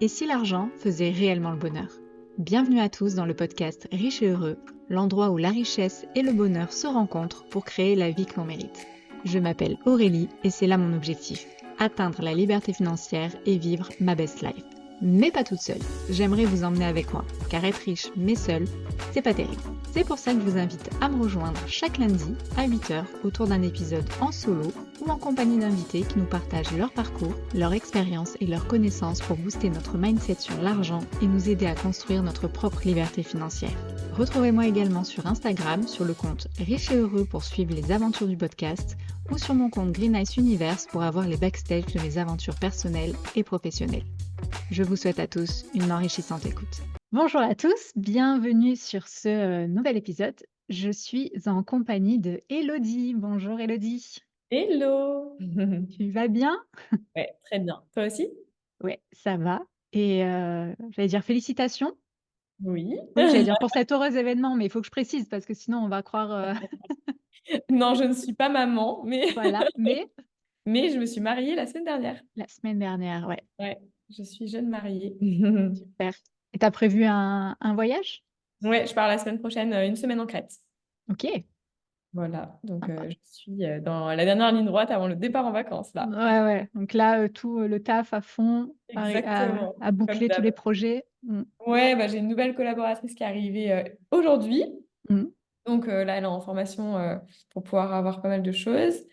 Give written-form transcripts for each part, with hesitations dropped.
Et si l'argent faisait réellement le bonheur? Bienvenue à tous dans le podcast Riche et Heureux, l'endroit où la richesse et le bonheur se rencontrent pour créer la vie que l'on mérite. Je m'appelle Aurélie et c'est là mon objectif, atteindre la liberté financière et vivre ma best life. Mais pas toute seule, j'aimerais vous emmener avec moi, car être riche mais seule, c'est pas terrible. C'est pour ça que je vous invite à me rejoindre chaque lundi à 8h autour d'un épisode en solo ou en compagnie d'invités qui nous partagent leur parcours, leur expérience et leurs connaissances pour booster notre mindset sur l'argent et nous aider à construire notre propre liberté financière. Retrouvez-moi également sur Instagram sur le compte Riche et Heureux pour suivre les aventures du podcast ou sur mon compte Green Ice Universe pour avoir les backstage de mes aventures personnelles et professionnelles. Je vous souhaite à tous une enrichissante écoute. Bonjour à tous, bienvenue sur ce nouvel épisode. Je suis en compagnie de Elodie. Bonjour Elodie. Hello! Tu vas bien? Ouais, très bien. Toi aussi? Ouais, ça va. Et j'allais dire félicitations. Oui. Oui, j'allais dire pour cet heureux événement, mais il faut que je précise parce que sinon on va croire Non, je ne suis pas maman, mais voilà. Mais mais je me suis mariée la semaine dernière. la semaine dernière, ouais, Ouais, je suis jeune mariée. super. Et t'as prévu un voyage? Ouais, je pars la semaine prochaine, une semaine en Crète. Ok, Voilà, donc sympa. je suis, dans la dernière ligne droite avant le départ en vacances, là. Ouais, ouais. Donc là, tout le taf à fond, Exactement, à comme boucler tous les d'hab. projets. Ouais, bah, j'ai une nouvelle collaboratrice qui est arrivée, aujourd'hui. Mm. Donc là, elle est en formation pour pouvoir avoir pas mal de choses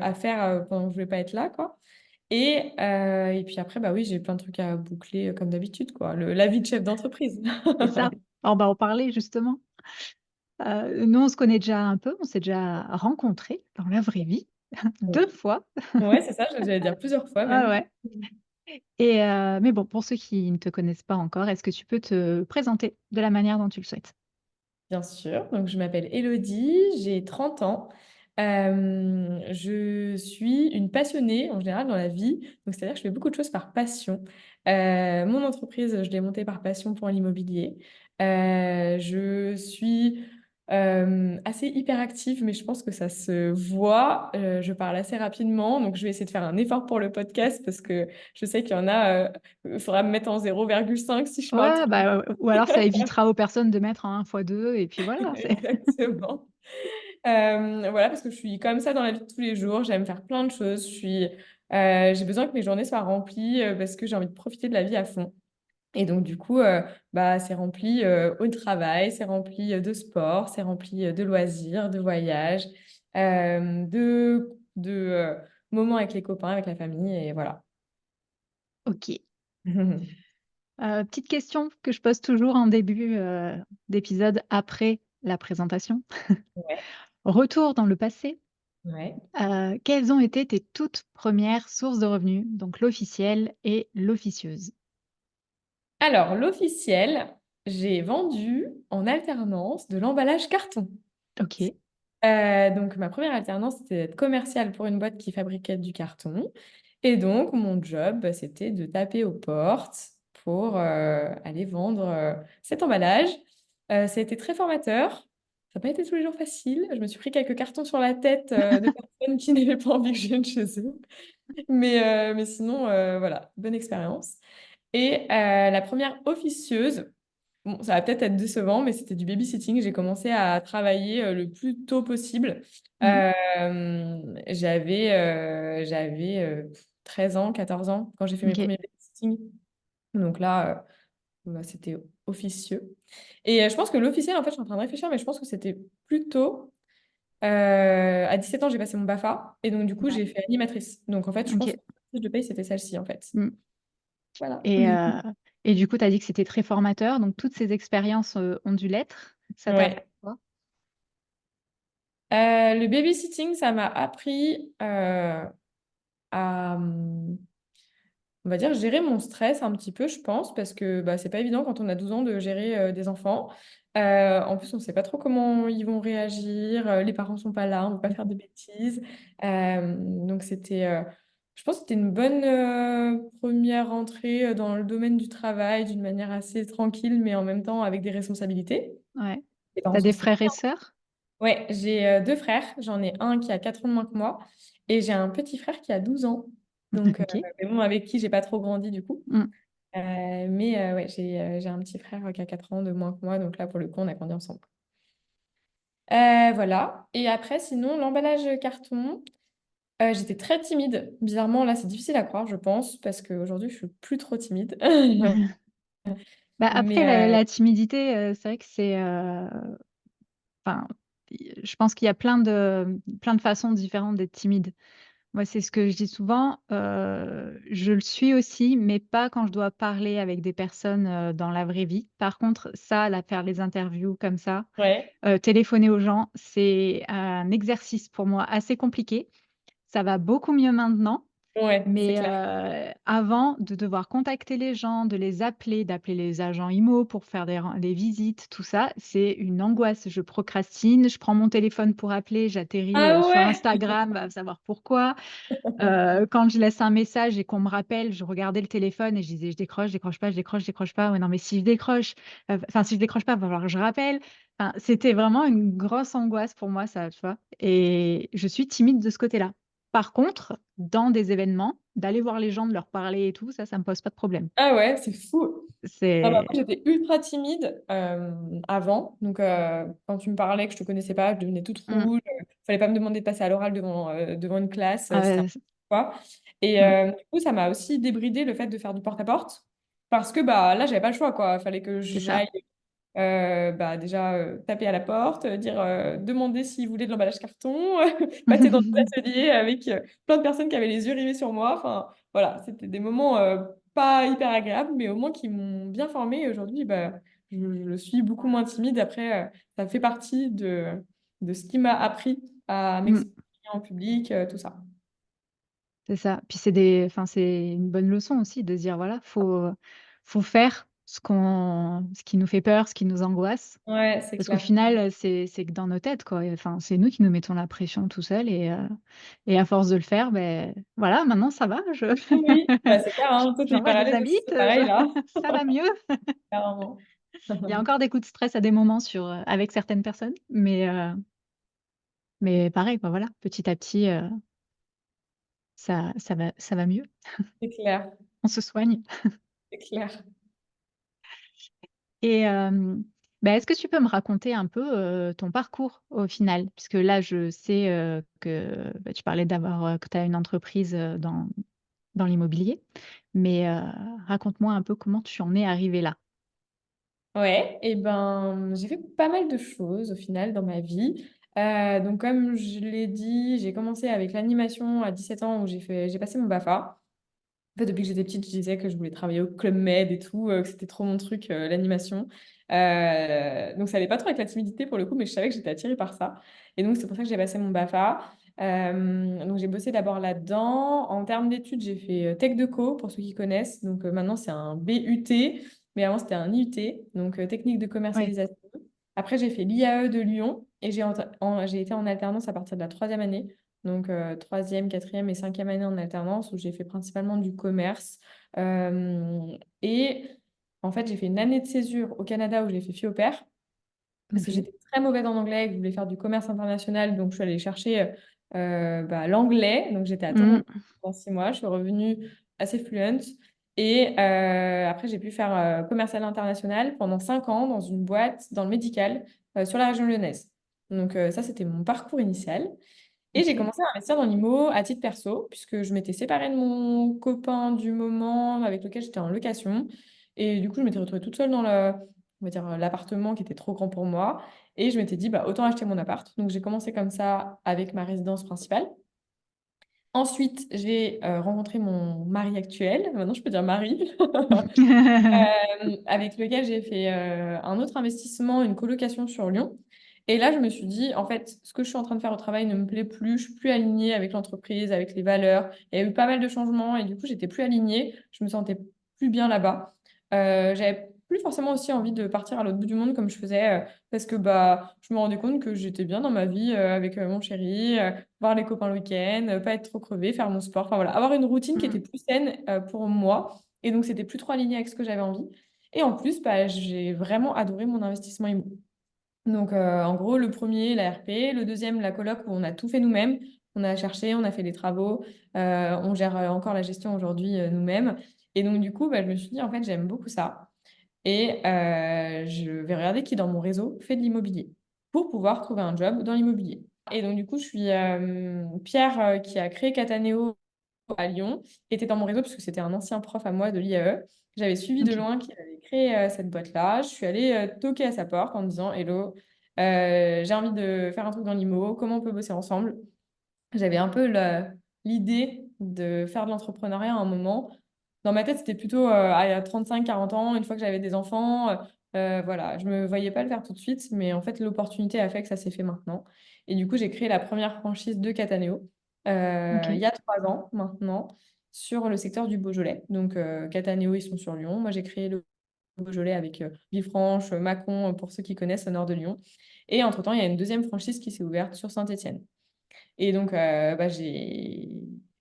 à faire pendant que je ne vais pas être là, quoi. Et puis après, bah oui, j'ai plein de trucs à boucler comme d'habitude, quoi. La vie de chef d'entreprise. C'est ça. On va en parler justement. Nous, on se connaît déjà un peu, on s'est déjà rencontrés dans la vraie vie, Oui. 2 fois. Ouais, c'est ça, j'allais dire plusieurs fois Ah même. ouais. Et mais bon, pour ceux qui ne te connaissent pas encore, est-ce que tu peux te présenter de la manière dont tu le souhaites? Bien sûr. Donc, je m'appelle Élodie, j'ai 30 ans. Je suis une passionnée en général dans la vie. Donc, c'est-à-dire que je fais beaucoup de choses par passion. Mon entreprise, je l'ai montée par passion pour l'immobilier. Je suis assez hyperactive, mais je pense que ça se voit. Je parle assez rapidement. Donc, je vais essayer de faire un effort pour le podcast parce que je sais qu'il y en a, il faudra me mettre en 0,5 si je parle Ouais, trop. bah, ou alors ça évitera aux personnes de mettre en 1 fois 2 et puis voilà, c'est Exactement. Voilà, parce que je suis comme ça dans la vie de tous les jours. J'aime faire plein de choses. J'ai besoin que mes journées soient remplies parce que j'ai envie de profiter de la vie à fond. Et donc, du coup, bah, c'est rempli au travail, c'est rempli de sport, c'est rempli de loisirs, de voyages, de moments avec les copains, avec la famille. Et voilà. OK. Petite question que je pose toujours en début, d'épisode après la présentation. Ouais. Retour dans le passé. Ouais. Quelles ont été tes toutes premières sources de revenus? Donc l'officielle et l'officieuse. Alors, l'officiel, j'ai vendu en alternance de l'emballage carton. OK. Donc ma première alternance, c'était d'être commerciale pour une boîte qui fabriquait du carton et donc mon job, bah, c'était de taper aux portes pour, aller vendre, cet emballage. Ça a été très formateur. Ça n'a pas été tous les jours facile. Je me suis pris quelques cartons sur la tête, de personnes qui n'avaient pas envie que je vienne chez eux. Mais sinon, voilà, bonne expérience et la première officieuse, bon, ça va peut-être être décevant, mais c'était du babysitting. J'ai commencé à travailler le plus tôt possible. Mmh. J'avais 13 ans, 14 ans quand j'ai fait mes OK. premiers babysitting. Donc là, bah, c'était officieux. Et je pense que l'officiel, en fait, je suis en train de réfléchir, mais je pense que c'était plutôt à 17 ans, j'ai passé mon BAFA. Et donc, du coup, Ouais. j'ai fait animatrice. Donc, en fait, je pense OK. que la fiche de paye, c'était celle-ci, en fait. Mmh. Voilà. Et du coup, tu as dit que c'était très formateur, donc toutes ces expériences, ont dû l'être. Ça t'a appris Ouais. quoi? Le babysitting, ça m'a appris à, on va dire, gérer mon stress un petit peu, je pense, parce que bah, c'est pas évident quand on a 12 ans de gérer des enfants. En plus, on sait pas trop comment ils vont réagir. Les parents sont pas là, on veut pas faire de bêtises. Donc, je pense que c'était une bonne première entrée dans le domaine du travail d'une manière assez tranquille, mais en même temps avec des responsabilités. Ouais. Les Tu parents as sont des stricts. frères et sœurs? Ouais, j'ai deux frères. J'en ai un qui a 4 ans de moins que moi et j'ai un petit frère qui a 12 ans. Donc, OK. mais bon, avec qui j'ai pas trop grandi du coup. Mmh. Mais ouais, j'ai un petit frère qui a 4 ans de moins que moi, donc là, pour le coup, on a grandi ensemble. Voilà. Et après, sinon, l'emballage carton, j'étais très timide. Bizarrement, là, c'est difficile à croire, je pense, parce qu'aujourd'hui, je suis plus trop timide. Bah, Mais après la timidité, c'est vrai que c'est, enfin, je pense qu'il y a plein de façons différentes d'être timide. Moi, c'est ce que je dis souvent, je le suis aussi, mais pas quand je dois parler avec des personnes, dans la vraie vie. Par contre, ça, là, faire les interviews comme ça, ouais, téléphoner aux gens, c'est un exercice pour moi assez compliqué. Ça va beaucoup mieux maintenant. ouais, c'est Mais, clair. avant de devoir contacter les gens, de les appeler, d'appeler les agents IMO pour faire des visites, tout ça, c'est une angoisse. Je procrastine, je prends mon téléphone pour appeler, j'atterris, Ah sur ouais! Instagram, va savoir pourquoi. Quand je laisse un message et qu'on me rappelle, je regardais le téléphone et je disais: «Je décroche, je décroche pas, je décroche, je décroche pas. Ouais, non, mais si je décroche, enfin, si je décroche pas, va falloir que je rappelle». Enfin, c'était vraiment une grosse angoisse pour moi ça, tu vois? Et je suis timide de ce côté-là. Par contre, dans des événements, d'aller voir les gens, de leur parler et tout, ça me pose pas de problème. Ah ouais, c'est fou! Ah bah, moi, C'est j'étais ultra timide avant. Donc, quand tu me parlais, que je te connaissais pas, je devenais toute mmh, rouge. Fallait pas me demander de passer à l'oral devant une classe. C'était un ouais, peu quoi. Et mmh, du coup, ça m'a aussi débridé le fait de faire du porte-à-porte. Parce que bah, là, j'avais pas le choix, quoi. Fallait que c'est ça. j'aille bah, déjà taper à la porte, dire, demander s'ils voulaient de l'emballage carton, passer dans des ateliers avec plein de personnes qui avaient les yeux rivés sur moi. Enfin, voilà, c'était des moments pas hyper agréables, mais au moins qui m'ont bien formée. Et aujourd'hui, bah, je suis beaucoup moins timide. Après, ça fait partie de ce qui m'a appris à Mmh, m'exprimer en public, tout ça. c'est ça. Puis enfin, c'est une bonne leçon aussi de se dire, voilà, faut faire ce qui nous fait peur, ce qui nous angoisse. Ouais, c'est Parce qu'au clair. final, c'est que dans nos têtes, quoi. Et enfin, c'est nous qui nous mettons la pression tout seuls et à force de le faire, beh, voilà, maintenant ça va, je Oui, bah, c'est clair, hein. Toi, tu es j'envoie hyper à des l'aise aussi, invites, c'est pareil là. ça va mieux. Clairement. Il y a encore des coups de stress à des moments avec certaines personnes, mais pareil, quoi, voilà, petit à petit, ça va mieux. C'est clair, On se soigne. c'est clair. Et bah, est-ce que tu peux me raconter un peu, ton parcours au final? Puisque là, je sais, que, bah, tu parlais que tu as une entreprise, dans l'immobilier, mais raconte-moi un peu comment tu en es arrivé là? Ouais, et ben, j'ai fait pas mal de choses au final dans ma vie. Donc comme je l'ai dit, j'ai commencé avec l'animation à 17 ans où j'ai passé mon BAFA. En fait, depuis que j'étais petite, je disais que je voulais travailler au Club Med et tout, que c'était trop mon truc, l'animation. Donc ça allait pas trop avec la timidité pour le coup, mais je savais que j'étais attirée par ça. Et donc c'est pour ça que j'ai passé mon BAFA. Donc j'ai bossé d'abord là-dedans. En termes d'études, j'ai fait Tech Deco, pour ceux qui connaissent. Donc maintenant, c'est un BUT, mais avant, c'était un IUT, donc technique de Oui. commercialisation. Après, j'ai fait l'IAE de Lyon et j'ai été en alternance à partir de la troisième année. Donc, troisième, quatrième et cinquième année en alternance où j'ai fait principalement du commerce. Et en fait, j'ai fait une année de césure au Canada où j'ai fait FI au pair parce que OK. j'étais très mauvaise en anglais et que je voulais faire du commerce international. Donc, je suis allée chercher bah, l'anglais. Donc, j'étais à Toronto Mmh. pendant 6 mois. Je suis revenue assez fluente. Et après, j'ai pu faire commercial international pendant 5 ans dans une boîte dans le médical sur la région lyonnaise. Donc, ça, c'était mon parcours initial. Et j'ai OK. commencé à investir dans l'IMO à titre perso, puisque je m'étais séparée de mon copain du moment avec lequel j'étais en location. Et du coup, je m'étais retrouvée toute seule dans on va dire, l'appartement qui était trop grand pour moi. Et je m'étais dit, bah, autant acheter mon appart. Donc, j'ai commencé comme ça avec ma résidence principale. Ensuite, j'ai rencontré mon mari actuel. Maintenant, je peux dire mari. Avec lequel j'ai fait un autre investissement, une colocation sur Lyon. Et là, je me suis dit, en fait, ce que je suis en train de faire au travail ne me plaît plus, je suis plus alignée avec l'entreprise, avec les valeurs. Il y a eu pas mal de changements et du coup, j'étais plus alignée, je me sentais plus bien là-bas. J'avais plus forcément aussi envie de partir à l'autre bout du monde comme je faisais parce que bah, je me rendais compte que j'étais bien dans ma vie avec mon chéri, voir les copains le week-end, pas être trop crevée, faire mon sport, enfin voilà, avoir une routine qui était Mmh. plus saine pour moi. Et donc, c'était plus trop aligné avec ce que j'avais envie. Et en plus, bah, j'ai vraiment adoré mon investissement immo. Donc, en gros, le premier, la RP, le deuxième, la coloc, où on a tout fait nous-mêmes. On a cherché, on a fait les travaux, on gère encore la gestion aujourd'hui nous-mêmes. Et donc, du coup, bah, je me suis dit, en fait, j'aime beaucoup ça. Et je vais regarder qui dans mon réseau fait de l'immobilier pour pouvoir trouver un job dans l'immobilier. Et donc, du coup, je suis Pierre qui a créé Cataneo à Lyon, était dans mon réseau puisque c'était un ancien prof à moi de l'IAE. J'avais suivi de Ok. loin qu'il avait créé cette boîte-là. Je suis allée toquer à sa porte en me disant, Hello, j'ai envie de faire un truc dans l'IMO, comment on peut bosser ensemble? J'avais un peu l'idée de faire de l'entrepreneuriat à un moment. Dans ma tête, c'était plutôt à 35-40 ans, une fois que j'avais des enfants. Voilà, je ne me voyais pas le faire tout de suite, mais en fait, l'opportunité a fait que ça s'est fait maintenant. Et du coup, j'ai créé la première franchise de Cataneo Ok. il y a 3 ans maintenant sur le secteur du Beaujolais. Donc, Cataneo, ils sont sur Lyon. Moi, j'ai créé le Beaujolais avec Villefranche, Mâcon, pour ceux qui connaissent au nord de Lyon. Et entre-temps, il y a une deuxième franchise qui s'est ouverte sur Saint-Étienne. Et donc, bah,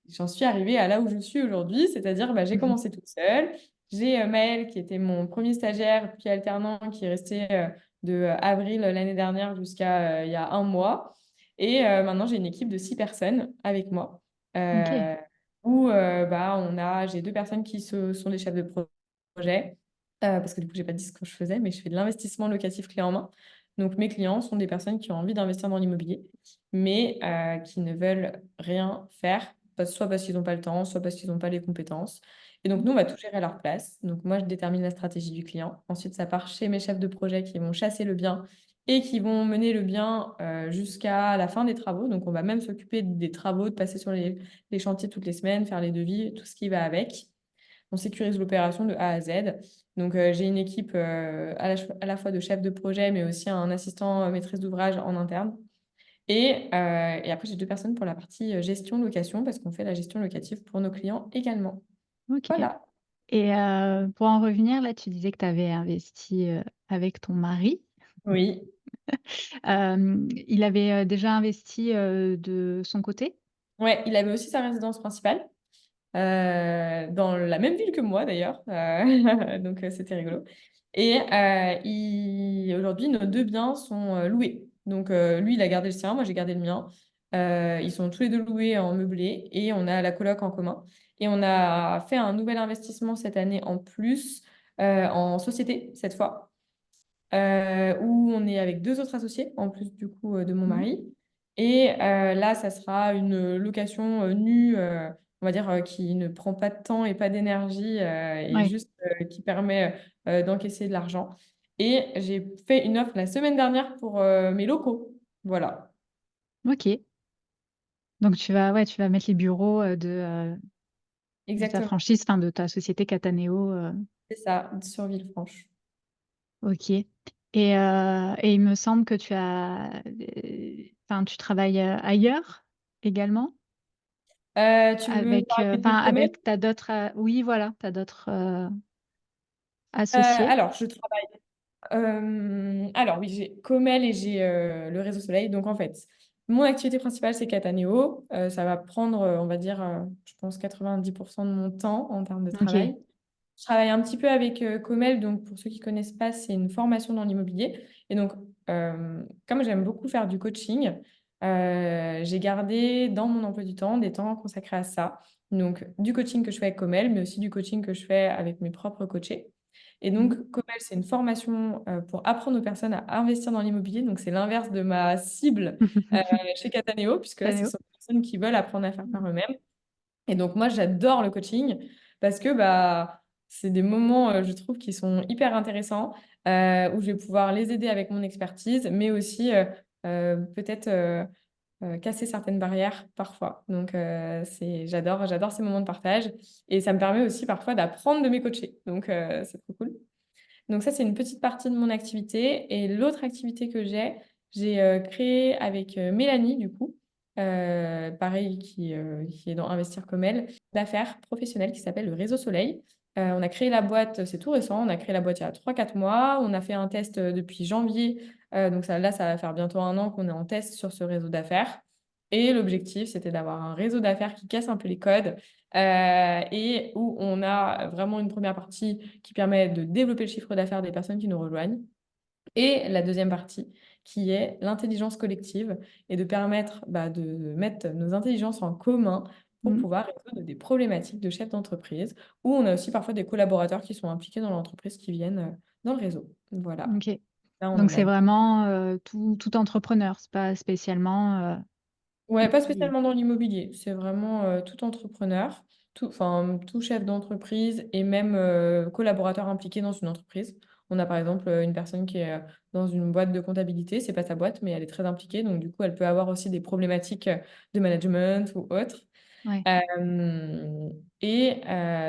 j'en suis arrivée à là où je suis aujourd'hui, c'est-à-dire bah, j'ai commencé toute seule. J'ai Maëlle qui était mon premier stagiaire, puis alternant, qui est resté de avril l'année dernière jusqu'à il y a un mois. Et maintenant, j'ai une équipe de 6 personnes avec moi, Ok. euh, où bah, j'ai 2 personnes qui sont des chefs de projet, parce que du coup, j'ai pas dit ce que je faisais, mais je fais de l'investissement locatif clé en main. Donc, mes clients sont des personnes qui ont envie d'investir dans l'immobilier mais qui ne veulent rien faire, soit parce qu'ils n'ont pas le temps, soit parce qu'ils n'ont pas les compétences. Et donc, nous, on va tout gérer à leur place. Donc, moi, je détermine la stratégie du client. Ensuite, ça part chez mes chefs de projet qui vont chasser le bien et qui vont mener le bien jusqu'à la fin des travaux. Donc, on va même s'occuper des travaux, de passer sur les chantiers toutes les semaines, faire les devis, tout ce qui va avec. On sécurise l'opération de A à Z. Donc, j'ai une équipe à la fois de chefs de projet, mais aussi un assistant maîtrise d'ouvrage en interne. Et après, j'ai 2 personnes pour la partie gestion location parce qu'on fait la gestion locative pour nos clients également. Ok. Voilà. Et pour en revenir, là, tu disais que tu avais investi avec ton mari. Oui. Il avait déjà investi de son côté? Ouais, il avait aussi sa résidence principale dans la même ville que moi d'ailleurs. Donc, c'était rigolo. Et aujourd'hui, nos 2 biens sont loués. Donc, lui, il a gardé le sien, moi, j'ai gardé le mien. Ils sont tous les deux loués en meublé et on a la coloc en commun. Et on a fait un nouvel investissement cette année en plus en société, cette fois, où on est avec 2 autres associés, en plus du coup de mon Mhm. mari. Et là, ça sera une location nue, on va dire, qui ne prend pas de temps et pas d'énergie, et Ouais. juste qui permet d'encaisser de l'argent. Et j'ai fait une offre la semaine dernière pour mes locaux. Voilà, Ok. Donc ouais, tu vas mettre les bureaux de ta exactement. franchise, enfin de ta société Cataneo. C'est ça, sur Villefranche. Ok. Et il me semble que enfin, tu travailles ailleurs également Tu veux avec, parler de enfin, commerce? avec, t'as d'autres, oui, voilà, t'as d'autres associés. Alors, je travaille. Alors oui, j'ai Comel et j'ai le réseau Soleil. Donc en fait, mon activité principale, c'est Cataneo. Ça va prendre, on va dire, je pense 90% de mon temps en termes de Ok. travail. Je travaille un petit peu avec Comel. Donc pour ceux qui connaissent pas, c'est une formation dans l'immobilier. Et donc, comme j'aime beaucoup faire du coaching, j'ai gardé dans mon emploi du temps des temps consacrés à ça. Donc du coaching que je fais avec Comel, mais aussi du coaching que je fais avec mes propres coachés. Et donc, Mhm. Comel, c'est une formation pour apprendre aux personnes à investir dans l'immobilier. Donc, c'est l'inverse de ma cible chez Cataneo, puisque là, ce Cataneo. sont des personnes qui veulent apprendre à faire par eux-mêmes. Et donc, moi, j'adore le coaching parce que bah, c'est des moments, je trouve, qui sont hyper intéressants, où je vais pouvoir les aider avec mon expertise, mais aussi peut-être casser certaines barrières parfois. Donc, j'adore ces moments de partage. Et ça me permet aussi parfois d'apprendre de mes coachés. Donc, c'est trop cool. Donc ça, c'est une petite partie de mon activité. Et l'autre activité que j'ai créé avec Mélanie, du coup, pareil, qui est dans Investir comme elle, d'affaires professionnelles qui s'appelle le Réseau Soleil. On a créé la boîte, c'est tout récent, on a créé la boîte il y a 3 4 mois. On a fait un test depuis janvier. Donc ça va faire bientôt un an qu'on est en test sur ce réseau d'affaires. Et l'objectif, c'était d'avoir un réseau d'affaires qui casse un peu les codes et où on a vraiment une première partie qui permet de développer le chiffre d'affaires des personnes qui nous rejoignent. Et la deuxième partie qui est l'intelligence collective et de permettre bah, de mettre nos intelligences en commun pour Mm. pouvoir résoudre des problématiques de chefs d'entreprise, ou on a aussi parfois des collaborateurs qui sont impliqués dans l'entreprise qui viennent dans le réseau. Voilà, Ok. là on Donc en a c'est deux. vraiment tout entrepreneur, c'est pas spécialement Ouais, pas immobilier. spécialement dans l'immobilier, c'est vraiment tout entrepreneur, enfin, tout chef d'entreprise et même collaborateur impliqué dans une entreprise. On a par exemple une personne qui est dans une boîte de comptabilité, c'est pas sa boîte, mais elle est très impliquée, donc du coup, elle peut avoir aussi des problématiques de management ou autres. Ouais. Euh,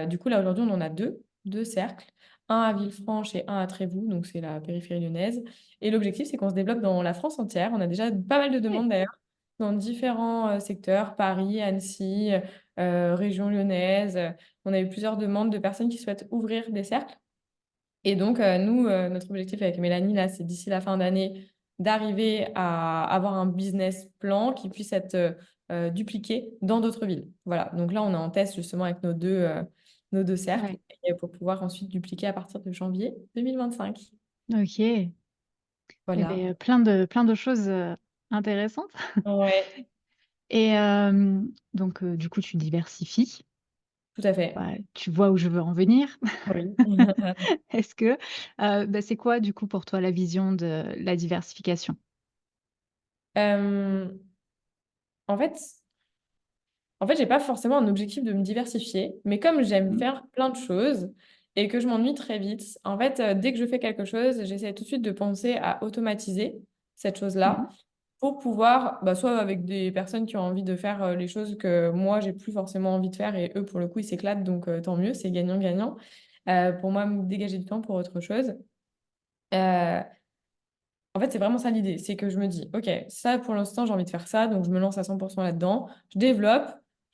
du coup, là, aujourd'hui, on en a deux cercles, un à Villefranche et un à Trévoux, donc c'est la périphérie lyonnaise. Et l'objectif, c'est qu'on se développe dans la France entière. On a déjà pas mal de Ok. demandes d'ailleurs dans différents secteurs, Paris, Annecy, région lyonnaise. On a eu plusieurs demandes de personnes qui souhaitent ouvrir des cercles. Et donc, nous, notre objectif avec Mélanie, là, c'est d'ici la fin d'année d'arriver à avoir un business plan qui puisse être dupliqué dans d'autres villes. Voilà. Donc là, on est en test justement avec nos deux cercles Ouais. et pour pouvoir ensuite dupliquer à partir de janvier 2025. Ok. Eh Voilà. bien, plein de choses intéressantes. Ouais, Et donc, du coup, tu diversifies. tout à fait. Bah, tu vois où je veux en venir. Oui. Est-ce que, bah, c'est quoi, du coup, pour toi, la vision de la diversification? Euh, en fait, j'ai pas forcément un objectif de me diversifier, mais comme j'aime Mm. faire plein de choses et que je m'ennuie très vite, en fait, dès que je fais quelque chose, j'essaie tout de suite de penser à automatiser cette chose-là Mhm. pour pouvoir, bah, soit avec des personnes qui ont envie de faire les choses que moi, j'ai plus forcément envie de faire et eux, pour le coup, ils s'éclatent, donc tant mieux, c'est gagnant-gagnant. Pour moi, me dégager du temps pour autre chose. Euh, En fait, c'est vraiment ça l'idée. C'est que je me dis, OK, ça pour l'instant, j'ai envie de faire ça, donc je me lance à 100% là-dedans. Je développe,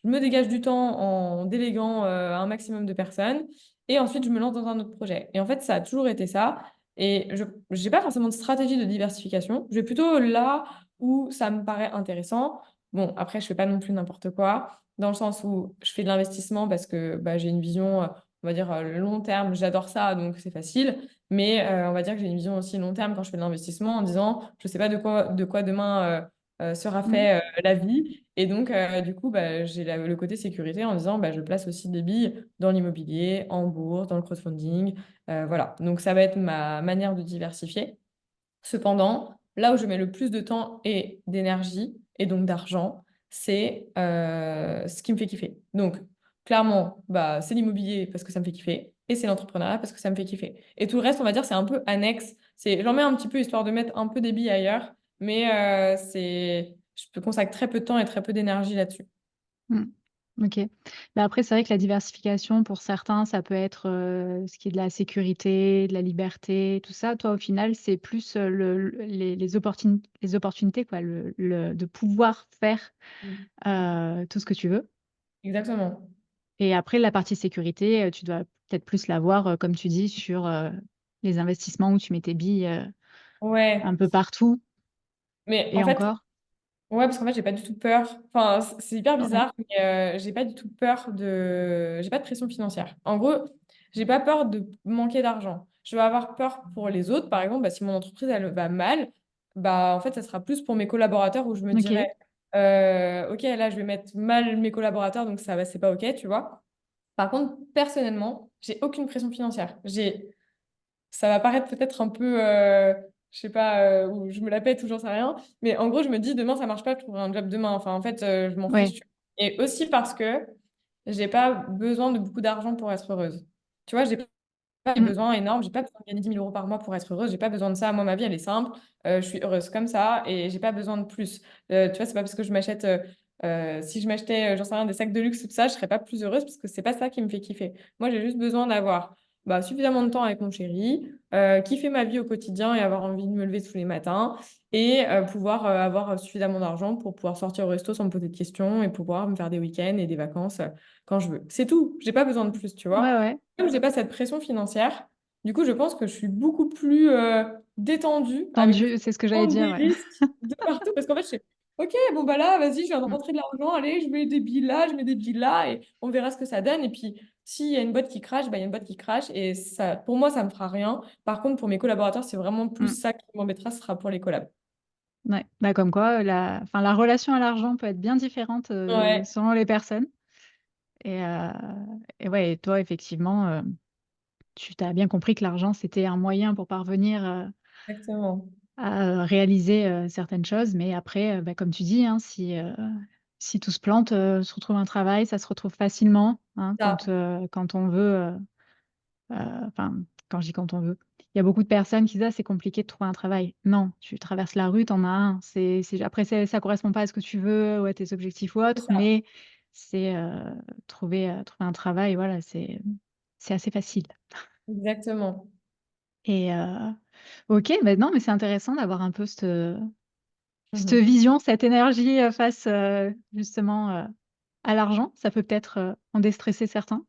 je me dégage du temps en déléguant un maximum de personnes, et ensuite je me lance dans un autre projet. Et en fait, ça a toujours été ça. Et je n'ai pas forcément de stratégie de diversification. Je vais plutôt là où ça me paraît intéressant. Bon, après, je fais pas non plus n'importe quoi, dans le sens où je fais de l'investissement parce que bah, j'ai une vision, on va dire, long terme. J'adore ça, donc c'est facile. Mais on va dire que j'ai une vision aussi long terme quand je fais de l'investissement en disant, je ne sais pas de quoi demain sera Mm. fait la vie. Et donc, du coup, bah, j'ai le côté sécurité en disant, bah, je place aussi des billes dans l'immobilier, en bourse, dans le crowdfunding. Voilà. Donc, ça va être ma manière de diversifier. Cependant, là où je mets le plus de temps et d'énergie, et donc d'argent, c'est ce qui me fait kiffer. Donc, clairement, bah, c'est l'immobilier parce que ça me fait kiffer, et c'est l'entrepreneuriat parce que ça me fait kiffer. Et tout le reste, on va dire, c'est un peu annexe. J'en mets un petit peu histoire de mettre un peu des billes ailleurs, mais je peux consacrer très peu de temps et très peu d'énergie là-dessus. Mm. Ok. Bah, après, c'est vrai que la diversification, pour certains, ça peut être ce qui est de la sécurité, de la liberté, tout ça. Toi, au final, c'est plus les opportunités, quoi, de pouvoir faire Mm. tout ce que tu veux. Exactement. Et après, la partie sécurité, tu dois peut-être plus la voir, comme tu dis, sur les investissements où tu mets tes billes un Ouais, peu partout mais et en fait, encore. ouais, parce qu'en fait, j'ai pas du tout peur. Enfin, c'est hyper Ouais. bizarre, mais j'ai pas du tout peur de. J'ai pas de pression financière. En gros, j'ai pas peur de manquer d'argent. Je vais avoir peur pour les autres. Par exemple, bah, si mon entreprise elle va mal, bah en fait, ça sera plus pour mes collaborateurs où je me dirais, Ok. ok, là, je vais mettre mal mes collaborateurs, donc ça va, c'est pas ok, tu vois. Par contre, personnellement, j'ai aucune pression financière. Ça va paraître peut-être un peu, je sais pas, où je me la pète ou j'en sais rien. Mais en gros, je me dis, demain, ça marche pas, je trouverai un job demain. Enfin, en fait, je m'en fiche. Ouais. Tu vois. Et aussi parce que j'ai pas besoin de beaucoup d'argent pour être heureuse. Tu vois, j'ai pas des Mm. besoins énormes. J'ai pas besoin de gagner 10 000 € par mois pour être heureuse. J'ai pas besoin de ça. Moi, ma vie, elle est simple. Je suis heureuse comme ça et j'ai pas besoin de plus. Tu vois, c'est pas parce que je m'achète. Si je m'achetais, j'en sais rien, des sacs de luxe, tout ça, je serais pas plus heureuse parce que c'est pas ça qui me fait kiffer. Moi, j'ai juste besoin d'avoir bah, suffisamment de temps avec mon chéri, kiffer ma vie au quotidien et avoir envie de me lever tous les matins et pouvoir avoir suffisamment d'argent pour pouvoir sortir au resto sans me poser de questions et pouvoir me faire des week-ends et des vacances quand je veux. C'est tout. J'ai pas besoin de plus, tu vois. Ouais, ouais. Comme j'ai pas cette pression financière, du coup, je pense que je suis beaucoup plus détendue avec Tendu, c'est ce que j'allais prendre dire, des ouais. risques de partout parce qu'en fait, je fais OK, bon bah là, vas-y, je viens de Mm. rentrer de l'argent, allez, je mets des billes là, je mets des billes là et on verra ce que ça donne. Et puis, s'il y a une boîte qui crache, bah, il y a une boîte qui crache et ça, pour moi, ça me fera rien. Par contre, pour mes collaborateurs, c'est vraiment plus Mm. ça qui m'embêtera, ce sera pour les collabs. Ouais. Bah, comme quoi, enfin, la relation à l'argent peut être bien différente Ouais, selon les personnes. Et, euh, et ouais, et toi, effectivement, tu t'as bien compris que l'argent, c'était un moyen pour parvenir Exactement. à réaliser certaines choses. Mais après, bah, comme tu dis, hein, si tout se plante, se retrouve un travail, ça se retrouve facilement, hein, Ça, quand on veut. Enfin, quand je dis quand on veut, il y a beaucoup de personnes qui disent: «Ah, c'est compliqué de trouver un travail». Non, tu traverses la rue, tu en as un. Après, ça correspond pas à ce que tu veux ou à tes objectifs ou c'est autres, ça. mais c'est trouver un travail, voilà, c'est assez facile. Exactement. Et OK, bah, non, mais c'est intéressant d'avoir un peu cette Mhm. vision, cette énergie, face, justement, à l'argent. Ça peut peut-être, en déstresser certains.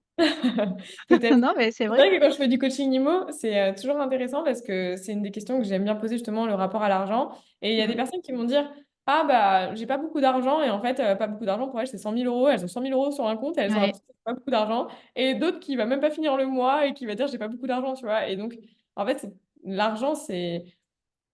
Peut-être. Non, mais c'est C'est vrai. vrai que quand je fais du coaching IMO, c'est toujours intéressant parce que c'est une des questions que j'aime bien poser justement, le rapport à l'argent. Et il y a des Mmh. personnes qui vont dire, ah bah j'ai pas beaucoup d'argent et en fait pas beaucoup d'argent pour elles c'est 100 000 euros, elles ont 100 000 euros sur un compte et elles ont Ouais, l'impression que c'est pas beaucoup d'argent. Et d'autres qui va même pas finir le mois et qui va dire j'ai pas beaucoup d'argent, tu vois. Et donc en fait l'argent c'est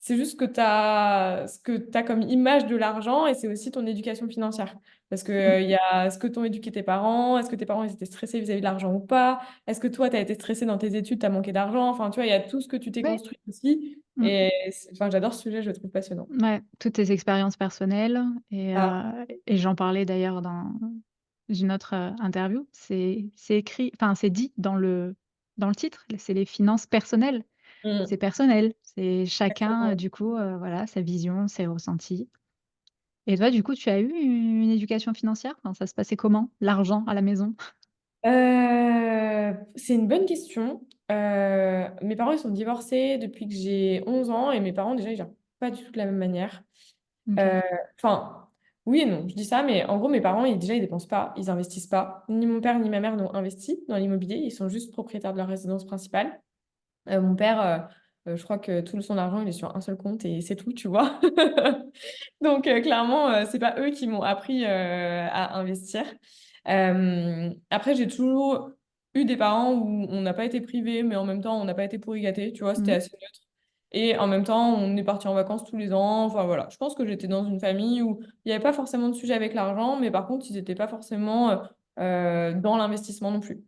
juste ce que tu as comme image de l'argent et c'est aussi ton éducation financière. Parce que, mmh, il y a ce que t'ont éduqué tes parents, est-ce que tes parents ils étaient stressés vis-à-vis de l'argent ou pas? Est-ce que toi, tu as été stressé dans tes études, tu as manqué d'argent? Enfin, tu vois, il y a tout ce que tu t'es ouais, construit aussi. mmh. Et enfin, j'adore ce sujet, je le trouve passionnant. Ouais, toutes tes expériences personnelles Ah. et j'en parlais d'ailleurs dans une autre, interview. C'est écrit, enfin, c'est dit dans le titre, c'est les finances personnelles. C'est Mm. personnel, c'est chacun, Exactement. du coup, voilà, sa vision, ses ressentis. Et toi, du coup, tu as eu une éducation financière? Enfin, ça se passait comment, l'argent à la maison? C'est une bonne question. Mes parents, ils sont divorcés depuis que j'ai 11 ans et mes parents, déjà, ils gèrent pas du tout de la même manière. OK. Euh, Enfin, oui et non, je dis ça, mais en gros, mes parents, déjà, ils dépensent pas, ils investissent pas. Ni mon père ni ma mère n'ont investi dans l'immobilier, ils sont juste propriétaires de leur résidence principale. Mon père, je crois que tout son argent, il est sur un seul compte et c'est tout, tu vois. Donc, clairement, c'est pas eux qui m'ont appris à investir. Après, j'ai toujours eu des parents où on n'a pas été privés, mais en même temps, on n'a pas été pourri gâtés, tu vois, c'était Mmh. assez neutre. Et en même temps, on est parti en vacances tous les ans. Enfin, voilà. Je pense que j'étais dans une famille où il n'y avait pas forcément de sujet avec l'argent, mais par contre, ils n'étaient pas forcément dans l'investissement non plus.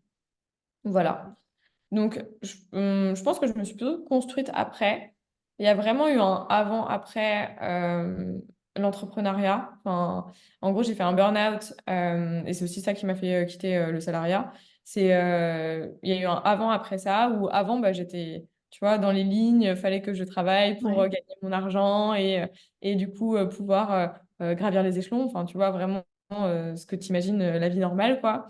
Voilà. Donc, je pense que je me suis plutôt construite après. Il y a vraiment eu un avant-après l'entrepreneuriat. Enfin, en gros, j'ai fait un burn-out et c'est aussi ça qui m'a fait quitter le salariat. Il y a eu un avant-après ça où avant, bah, j'étais, tu vois, dans les lignes, il fallait que je travaille pour Ouais. gagner mon argent et du coup pouvoir gravir les échelons. Enfin, tu vois, vraiment ce que tu imagines la vie normale, quoi.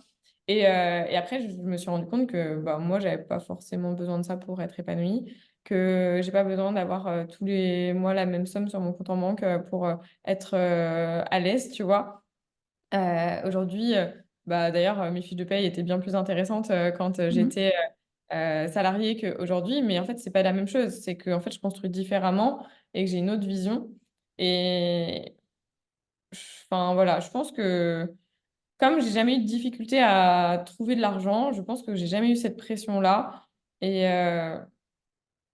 Et après, je me suis rendu compte que bah, moi, j'avais pas forcément besoin de ça pour être épanouie, que j'ai pas besoin d'avoir tous les mois la même somme sur mon compte en banque pour être à l'aise, tu vois. Aujourd'hui, bah, d'ailleurs, mes fiches de paye étaient bien plus intéressantes quand Mmh. j'étais salariée qu'aujourd'hui, mais en fait, c'est pas la même chose. C'est que en fait, je construis différemment et que j'ai une autre vision. Et enfin, voilà, je pense que comme j'ai jamais eu de difficulté à trouver de l'argent, je pense que j'ai jamais eu cette pression-là. Et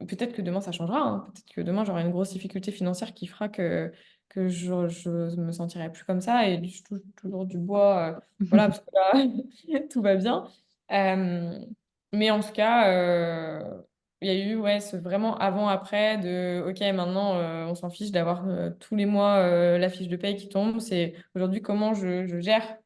peut-être que demain ça changera, hein. Peut-être que demain j'aurai une grosse difficulté financière qui fera que je me sentirai plus comme ça. Et je touche toujours du bois, voilà, parce que là, tout va bien. Euh, mais en tout cas, il y a eu ouais, ce vraiment avant-après de OK, maintenant on s'en fiche d'avoir tous les mois la fiche de paye qui tombe. C'est aujourd'hui comment je gère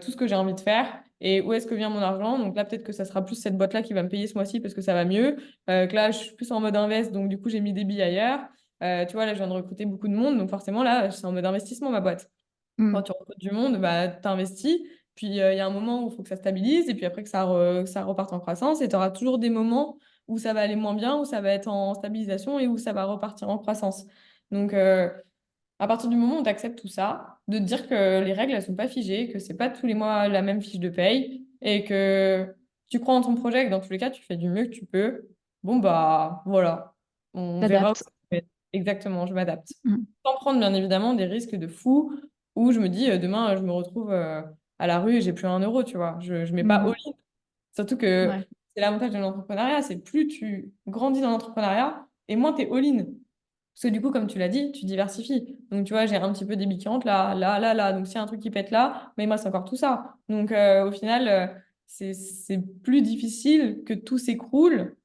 tout ce que j'ai envie de faire et où est-ce que vient mon argent. Donc là, peut-être que ça sera plus cette boîte-là qui va me payer ce mois-ci parce que ça va mieux. Que là, je suis plus en mode invest, donc du coup, j'ai mis des billes ailleurs. Tu vois, là, je viens de recruter beaucoup de monde, donc forcément, là, c'est en mode investissement, ma boîte. Quand Mmh. tu recrutes du monde, bah, tu investis, puis il y a un moment où il faut que ça stabilise, et puis après que ça reparte en croissance, et tu auras toujours des moments où ça va aller moins bien, où ça va être en stabilisation et où ça va repartir en croissance. Donc, à partir du moment où tu acceptes tout ça, de te dire que les règles, elles sont pas figées, que c'est pas tous les mois la même fiche de paye et que tu crois en ton projet, que dans tous les cas, tu fais du mieux que tu peux, bon, bah voilà, on verra où T'adaptes. ça va être. Exactement, je m'adapte. Mmh. Sans prendre bien évidemment des risques de fou où je me dis demain, je me retrouve à la rue et j'ai plus un euro, tu vois. Je mets pas Mmh. all-in. Surtout que Ouais. c'est l'avantage de l'entrepreneuriat, c'est plus tu grandis dans l'entrepreneuriat et moins tu es all-in. Parce que du coup, comme tu l'as dit, tu diversifies. Donc, tu vois, j'ai un petit peu des billes qui rentrent là, là, là, là. Donc, s'il y a un truc qui pète là, mais il me reste encore tout ça. Donc, au final, c'est plus difficile que tout s'écroule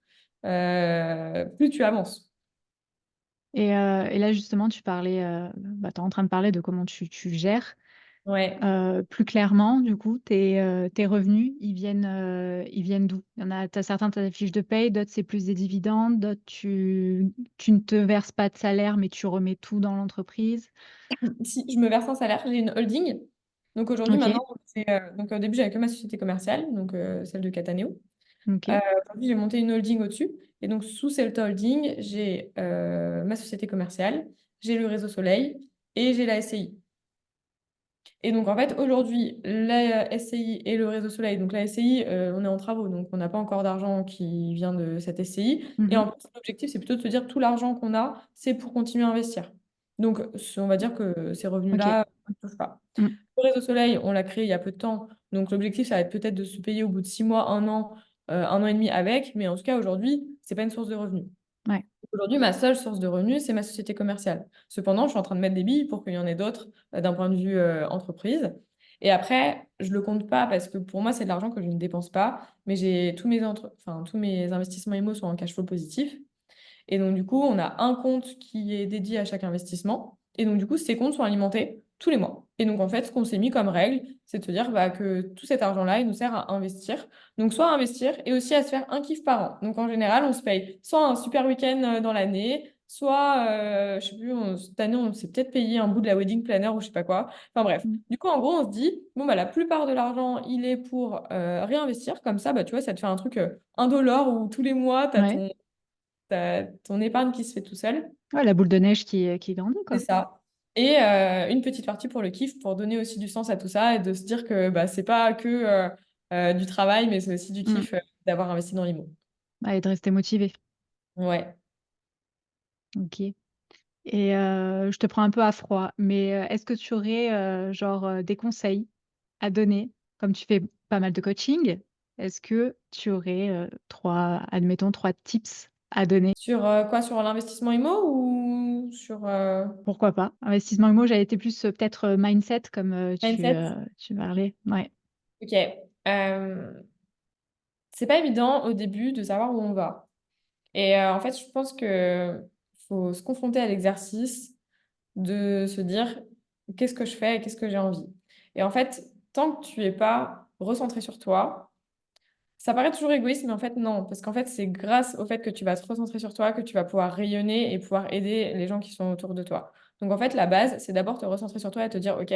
plus tu avances. Et là, justement, tu parlais, bah, tu es en train de parler de comment tu gères. Ouais. Plus clairement, du coup, tes revenus, ils viennent d'où? Il y en a, tu as certains, tu as des fiches de paye, d'autres, c'est plus des dividendes, d'autres, tu ne te verses pas de salaire, mais tu remets tout dans l'entreprise. Si je me verse un salaire, j'ai une holding. Donc, aujourd'hui, OK, maintenant, donc, au début, j'avais que ma société commerciale, donc celle de Cataneo. OK. Aujourd'hui, j'ai monté une holding au-dessus. Et donc, sous cette holding, j'ai ma société commerciale, j'ai le réseau Soleil et j'ai la SCI. Et donc, en fait, aujourd'hui, la SCI et le réseau Soleil, donc la SCI, on est en travaux, donc on n'a pas encore d'argent qui vient de cette SCI. Et Mmh. en plus, l'objectif, c'est plutôt de se dire tout l'argent qu'on a, c'est pour continuer à investir. Donc, on va dire que ces OK. revenus-là, on ne touche pas. Mmh. Le réseau Soleil, on l'a créé il y a peu de temps. Donc, l'objectif, ça va être peut-être de se payer au bout de 6 mois, un an et demi avec. Mais en tout cas, aujourd'hui, ce n'est pas une source de revenus. Ouais. Aujourd'hui, ma seule source de revenus, c'est ma société commerciale. Cependant, je suis en train de mettre des billes pour qu'il y en ait d'autres d'un point de vue entreprise. Et après, je le compte pas parce que pour moi, c'est de l'argent que je ne dépense pas, mais j'ai tous mes investissements IMO sont en cash flow positif. Et donc, du coup, on a un compte qui est dédié à chaque investissement. Et donc, du coup, ces comptes sont alimentés tous les mois. Et donc, en fait, ce qu'on s'est mis comme règle, c'est de se dire bah, que tout cet argent-là, il nous sert à investir. Donc, soit à investir et aussi à se faire un kiff par an. Donc, en général, on se paye soit un super week-end dans l'année, soit, je sais plus, cette année, on s'est peut-être payé un bout de la wedding planner ou je sais pas quoi. Enfin, bref. Mmh. Du coup, en gros, on se dit, bon, bah, la plupart de l'argent, il est pour réinvestir. Comme ça, bah, tu vois, ça te fait un truc, $1 où tous les mois, tu as Ouais. ton épargne qui se fait tout seul. Ouais, la boule de neige qui grandit, C'est quoi. ça. Et une petite partie pour le kiff, pour donner aussi du sens à tout ça et de se dire que bah, c'est pas que du travail, mais c'est aussi du Mmh. kiff d'avoir investi dans l'IMO. Ouais, et de rester motivé. Ouais. OK. Et je te prends un peu à froid, mais est-ce que tu aurais, genre, des conseils à donner? Comme tu fais pas mal de coaching, est-ce que tu aurais, 3, admettons 3 tips à donner? Sur quoi? Sur l'investissement IMO ou sur Pourquoi pas? Investissement immo, j'avais été plus, peut-être, mindset comme, mindset? tu parlais. Ouais. Ok. Euh, c'est pas évident au début de savoir où on va. Et en fait, je pense que faut se confronter à l'exercice de se dire qu'est-ce que je fais et qu'est-ce que j'ai envie. Et en fait, tant que tu es pas recentré sur toi, ça paraît toujours égoïste, mais en fait, non. Parce qu'en fait, c'est grâce au fait que tu vas te recentrer sur toi que tu vas pouvoir rayonner et pouvoir aider les gens qui sont autour de toi. Donc, en fait, la base, c'est d'abord te recentrer sur toi et te dire, OK,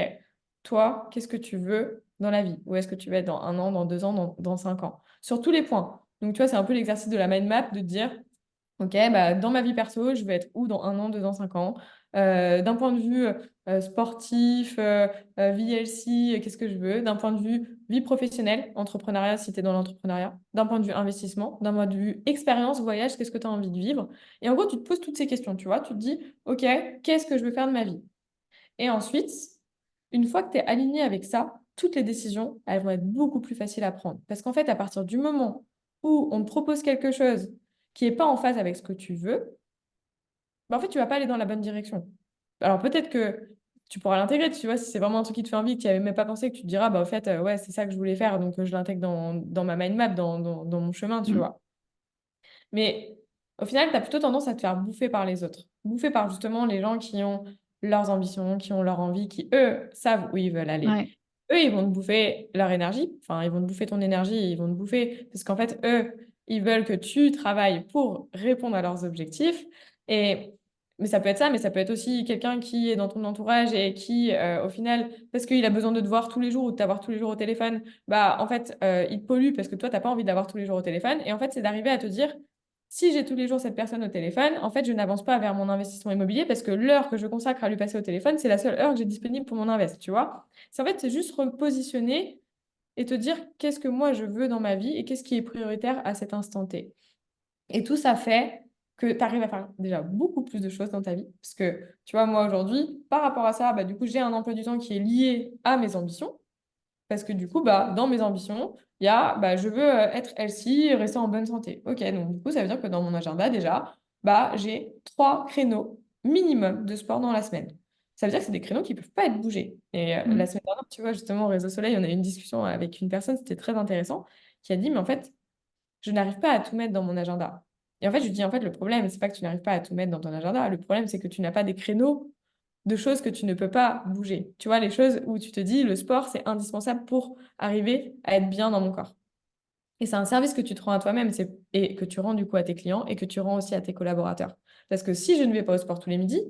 toi, qu'est-ce que tu veux dans la vie? Où est-ce que tu veux être dans 1 an, dans 2 ans, dans 5 ans? Sur tous les points. Donc, tu vois, c'est un peu l'exercice de la mind map de dire, OK, bah, dans ma vie perso, je vais être où dans 1 an, 2 ans, 5 ans? D'un point de vue sportif, VLC, qu'est-ce que je veux? D'un point de vue vie professionnelle, entrepreneuriat, si tu es dans l'entrepreneuriat. D'un point de vue investissement, d'un point de vue expérience, voyage, qu'est-ce que tu as envie de vivre? Et en gros, tu te poses toutes ces questions, tu vois. Tu te dis, OK, qu'est-ce que je veux faire de ma vie? Et ensuite, une fois que tu es aligné avec ça, toutes les décisions, elles vont être beaucoup plus faciles à prendre. Parce qu'en fait, à partir du moment où on te propose quelque chose qui n'est pas en phase avec ce que tu veux, bah, en fait, tu vas pas aller dans la bonne direction. Alors peut-être que tu pourras l'intégrer, tu vois, si c'est vraiment un truc qui te fait envie, que tu n'y avais même pas pensé, que tu te diras, bah, au fait, ouais, c'est ça que je voulais faire, donc je l'intègre dans ma mind map, dans mon chemin, tu Mmh. vois. Mais au final, tu as plutôt tendance à te faire bouffer par les autres. Bouffer par justement les gens qui ont leurs ambitions, qui ont leur envie, qui, eux, savent où ils veulent aller. Ouais. Eux, ils vont te bouffer leur énergie, enfin, ils vont te bouffer ton énergie, ils vont te bouffer, parce qu'en fait, eux, ils veulent que tu travailles pour répondre à leurs objectifs. Et, mais ça peut être ça, mais ça peut être aussi quelqu'un qui est dans ton entourage et qui, au final, parce qu'il a besoin de te voir tous les jours ou de t'avoir tous les jours au téléphone, bah, en fait, il te pollue parce que toi, tu n'as pas envie de l'avoir tous les jours au téléphone. Et en fait, c'est d'arriver à te dire, si j'ai tous les jours cette personne au téléphone, en fait, je n'avance pas vers mon investissement immobilier parce que l'heure que je consacre à lui passer au téléphone, c'est la seule heure que j'ai disponible pour mon invest, tu vois. C'est juste repositionner et te dire qu'est-ce que moi je veux dans ma vie et qu'est-ce qui est prioritaire à cet instant T. Et tout ça fait que tu arrives à faire déjà beaucoup plus de choses dans ta vie. Parce que, tu vois, moi aujourd'hui, par rapport à ça, bah, du coup, j'ai un emploi du temps qui est lié à mes ambitions. Parce que du coup, bah, dans mes ambitions, il y a bah, je veux être healthy, rester en bonne santé. Ok, donc du coup, ça veut dire que dans mon agenda, déjà, bah, j'ai 3 créneaux minimum de sport dans la semaine. Ça veut dire que c'est des créneaux qui ne peuvent pas être bougés. Et Mm. la semaine dernière, tu vois, justement, au Réseau Soleil, on a eu une discussion avec une personne, c'était très intéressant, qui a dit, mais en fait, je n'arrive pas à tout mettre dans mon agenda. Et en fait, je lui dis, en fait, le problème, c'est pas que tu n'arrives pas à tout mettre dans ton agenda. Le problème, c'est que tu n'as pas des créneaux de choses que tu ne peux pas bouger. Tu vois, les choses où tu te dis, le sport, c'est indispensable pour arriver à être bien dans mon corps. Et c'est un service que tu te rends à toi-même et que tu rends du coup à tes clients et que tu rends aussi à tes collaborateurs. Parce que si je ne vais pas au sport tous les midis,